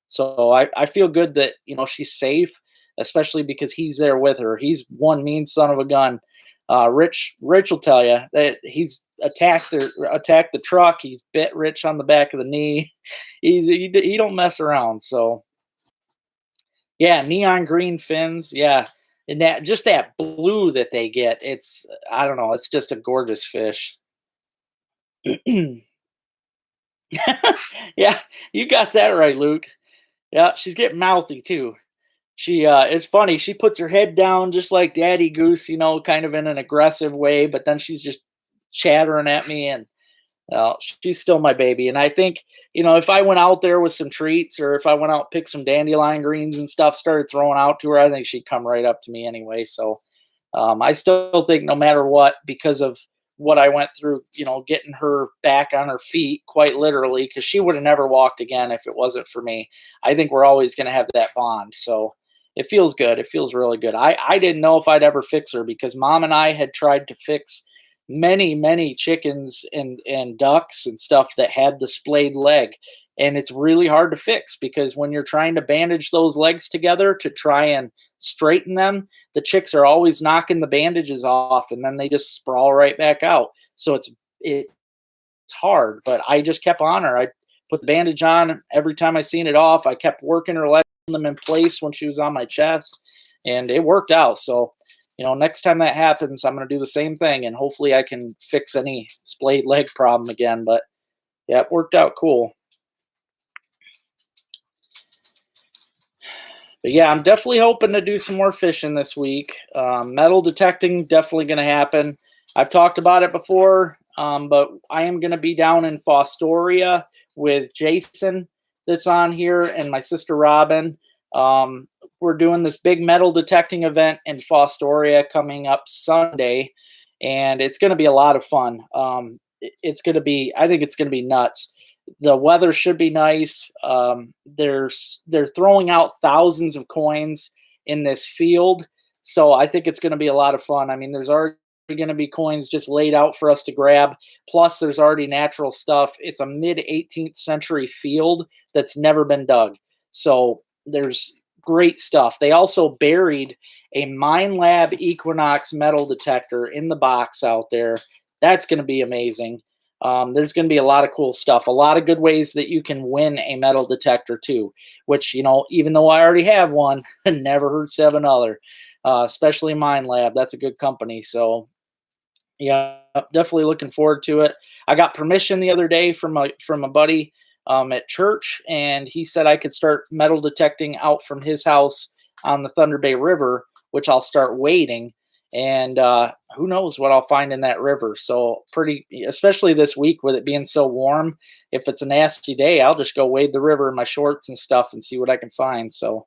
So I feel good that she's safe, especially because he's there with her. He's one mean son of a gun. Rich will tell you that he's attacked the truck. He's bit Rich on the back of the knee. He don't mess around. So yeah, neon green fins. Yeah, and that blue that they get. It's I don't know. It's just a gorgeous fish. Yeah, you got that right, Luke. Yeah, she's getting mouthy too. She it's funny. She puts her head down just like Daddy Goose, kind of in an aggressive way, but then she's just chattering at me, and she's still my baby. And I think, if I went out there with some treats, or if I went out pick some dandelion greens and stuff, started throwing out to her, I think she'd come right up to me anyway. So I still think no matter what, because of what I went through, getting her back on her feet, quite literally, because she would have never walked again if it wasn't for me. I think we're always going to have that bond. So it feels good. It feels really good. I didn't know if I'd ever fix her because Mom and I had tried to fix many chickens and ducks and stuff that had the splayed leg. And it's really hard to fix because when you're trying to bandage those legs together to try and straighten them, the chicks are always knocking the bandages off and then they just sprawl right back out. So it's hard, but I just kept on her. I put the bandage on every time I seen it off. I kept working her legs, them in place when she was on my chest, and it worked out. So, next time that happens, I'm going to do the same thing, and hopefully I can fix any splayed leg problem again. But yeah, it worked out cool. But yeah, I'm definitely hoping to do some more fishing this week. Metal detecting definitely going to happen. I've talked about it before, but I am going to be down in Fostoria with Jason that's on here and my sister Robin. We're doing this big metal detecting event in Fostoria coming up Sunday, and it's going to be a lot of fun. It's going to be, I think it's going to be nuts. The weather should be nice. They're throwing out thousands of coins in this field, so I think it's going to be a lot of fun. I mean, there's already going to be coins just laid out for us to grab. Plus, there's already natural stuff. It's a mid 18th century field that's never been dug, so there's great stuff. They also buried a Mine Lab Equinox metal detector in the box out there. That's going to be amazing. There's going to be a lot of cool stuff, a lot of good ways that you can win a metal detector too, which, even though I already have one, never hurts to have another, especially Mine Lab. That's a good company. So yeah, definitely looking forward to it. I got permission the other day from a buddy at church, and he said I could start metal detecting out from his house on the Thunder Bay River, which I'll start wading. And who knows what I'll find in that river. So pretty, especially this week with it being so warm. If it's a nasty day, I'll just go wade the river in my shorts and stuff and see what I can find. So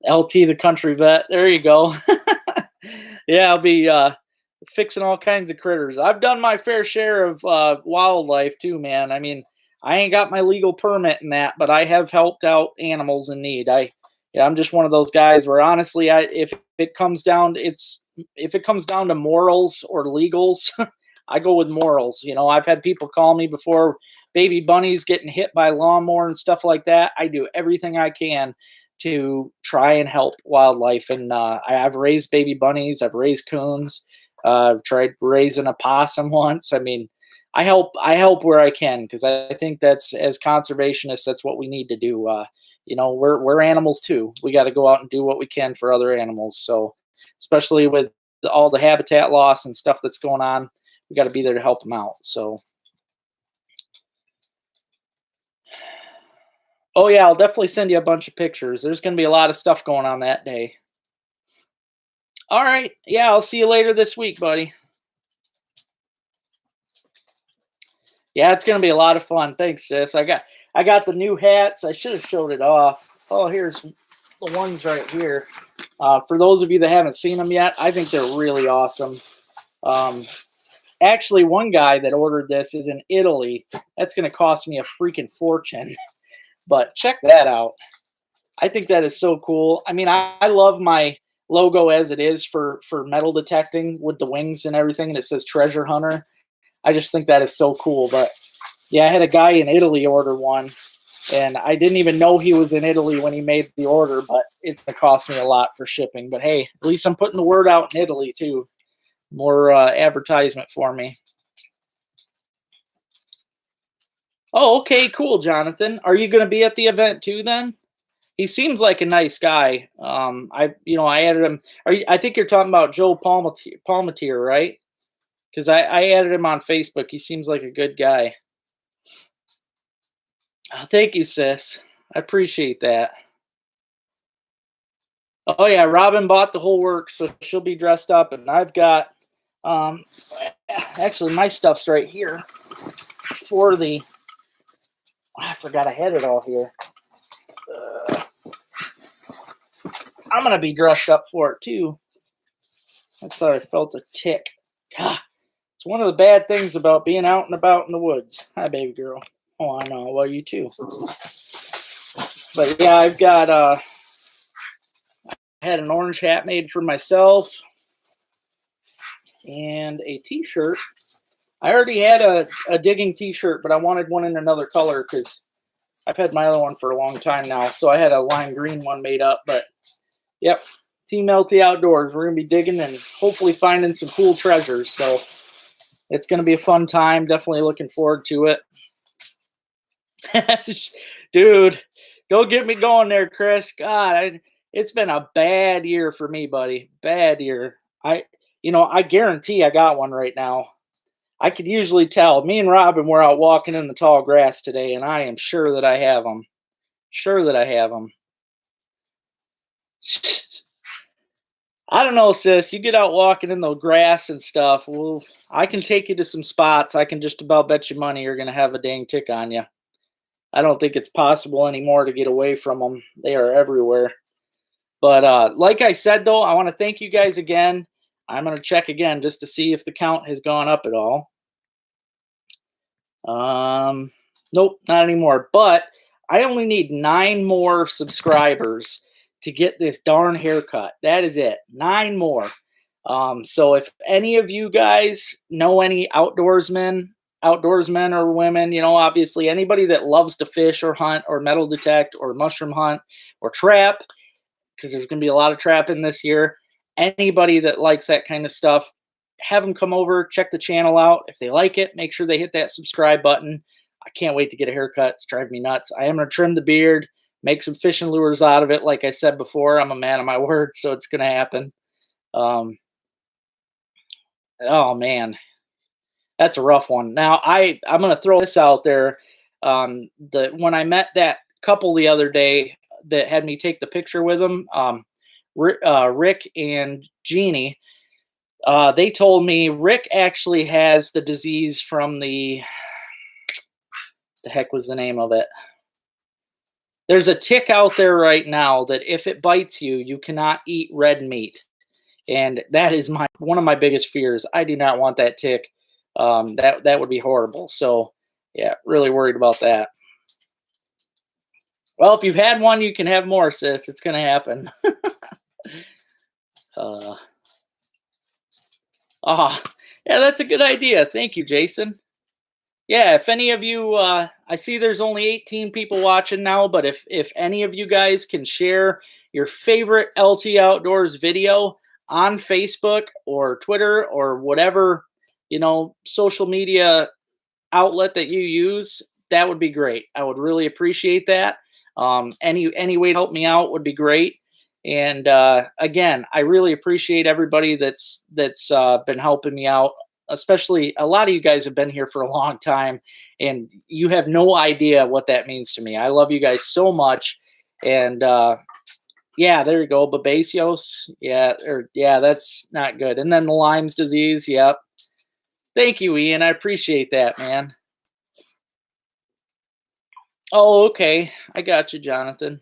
LT the country vet, there you go. Yeah, I'll be fixing all kinds of critters. I've done my fair share of wildlife too, man. I mean, I ain't got my legal permit in that, but I have helped out animals in need. Yeah, I'm just one of those guys where honestly, if it comes down, if it comes down to morals or legals, I go with morals. I've had people call me before, baby bunnies getting hit by a lawnmower and stuff like that. I do everything I can to try and help wildlife, and I've raised baby bunnies. I've raised coons. I've tried raising a possum once. I mean, I help where I can because I think that's, as conservationists, that's what we need to do. We're animals too. We got to go out and do what we can for other animals. So, especially with all the habitat loss and stuff that's going on, we got to be there to help them out. So, oh yeah, I'll definitely send you a bunch of pictures. There's going to be a lot of stuff going on that day. All right. Yeah, I'll see you later this week, buddy. Yeah, it's gonna be a lot of fun. Thanks, sis. I got the new hats. I should have showed it off. Oh, here's the ones right here. For those of you that haven't seen them yet, I think they're really awesome. Actually, one guy that ordered this is in Italy. That's going to cost me a freaking fortune. But check that out. I think that is so cool. I mean, I love my logo as it is for metal detecting with the wings and everything. And it says treasure hunter. I just think that is so cool. But yeah, I had a guy in Italy order one. And I didn't even know he was in Italy when he made the order, but it's going to cost me a lot for shipping. But hey, at least I'm putting the word out in Italy too. More advertisement for me. Oh, okay, cool, Jonathan. Are you going to be at the event too then? He seems like a nice guy. I added him. I think you're talking about Joe Palmatier, right? Because I added him on Facebook. He seems like a good guy. Thank you, sis. I appreciate that. Oh yeah, Robin bought the whole works, so she'll be dressed up, and I've got actually my stuff's right here for the. I forgot I had it all here. I'm gonna be dressed up for it too. I thought I felt a tick. God, it's one of the bad things about being out and about in the woods. Hi, baby girl. Oh, I know. Well, you too. But yeah, I've got I had an orange hat made for myself and a t-shirt. I already had a digging t-shirt, but I wanted one in another color because I've had my other one for a long time now. So I had a lime green one made up. But yep, Team LT Outdoors. We're going to be digging and hopefully finding some cool treasures. So it's going to be a fun time. Definitely looking forward to it. Dude, go get me going there, Chris. God, it's been a bad year for me, buddy. Bad year. I guarantee I got one right now. I could usually tell. Me and Robin were out walking in the tall grass today, and I am sure that I have them. Sure that I have them. I don't know, sis. You get out walking in the grass and stuff. Well, I can take you to some spots. I can just about bet you money you're going to have a dang tick on you. I don't think it's possible anymore to get away from them. They are everywhere. But like I said, though, I want to thank you guys again. I'm going to check again just to see if the count has gone up at all. Nope, not anymore. But I only need 9 more subscribers to get this darn haircut. That is it. 9 more. So if any of you guys know any outdoorsmen or women, obviously anybody that loves to fish or hunt or metal detect or mushroom hunt or trap, because there's going to be a lot of trapping this year. Anybody that likes that kind of stuff, have them come over, check the channel out. If they like it, make sure they hit that subscribe button. I can't wait to get a haircut. It's driving me nuts. I am going to trim the beard, make some fishing lures out of it. Like I said before, I'm a man of my word, so it's going to happen. Oh, man. That's a rough one. Now, I'm going to throw this out there. When I met that couple the other day that had me take the picture with them, Rick and Jeannie, they told me Rick actually has the disease from the heck was the name of it? There's a tick out there right now that if it bites you, you cannot eat red meat. And that is one of my biggest fears. I do not want that tick. That would be horrible. So yeah, really worried about that. Well, if you've had one, you can have more, sis. It's going to happen. Yeah, that's a good idea. Thank you, Jason. Yeah, if any of you, I see there's only 18 people watching now, but if any of you guys can share your favorite LT Outdoors video on Facebook or Twitter or whatever, social media outlet that you use, that would be great. I would really appreciate that. Any way to help me out would be great. And again, I really appreciate everybody that's been helping me out. Especially a lot of you guys have been here for a long time, and you have no idea what that means to me. I love you guys so much. And yeah, there you go. Babesiosis. Yeah, that's not good. And then the Lyme's disease. Yep. Thank you, Ian. I appreciate that, man. Oh, okay. I got you, Jonathan.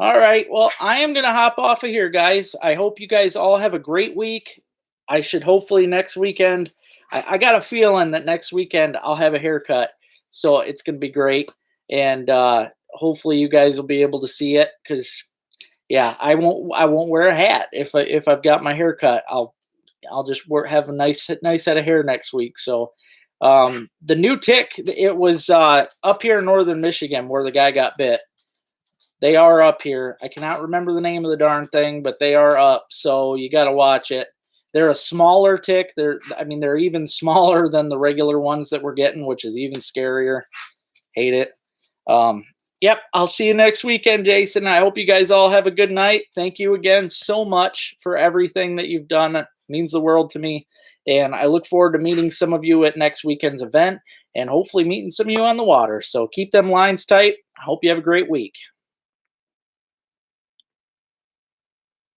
All right. Well, I am going to hop off of here, guys. I hope you guys all have a great week. I should hopefully next weekend. I got a feeling that next weekend I'll have a haircut. So it's going to be great. And hopefully you guys will be able to see it because, yeah, I won't wear a hat if I've got my haircut. I'll just have a nice head of hair next week. So the new tick, it was up here in northern Michigan where the guy got bit. They are up here. I cannot remember the name of the darn thing, but they are up. So you got to watch it. They're a smaller tick. They're even smaller than the regular ones that we're getting, which is even scarier. Hate it. Um, yep. I'll see you next weekend, Jason. I hope you guys all have a good night. Thank you again so much for everything that you've done. It means the world to me. And I look forward to meeting some of you at next weekend's event and hopefully meeting some of you on the water. So keep them lines tight. I hope you have a great week.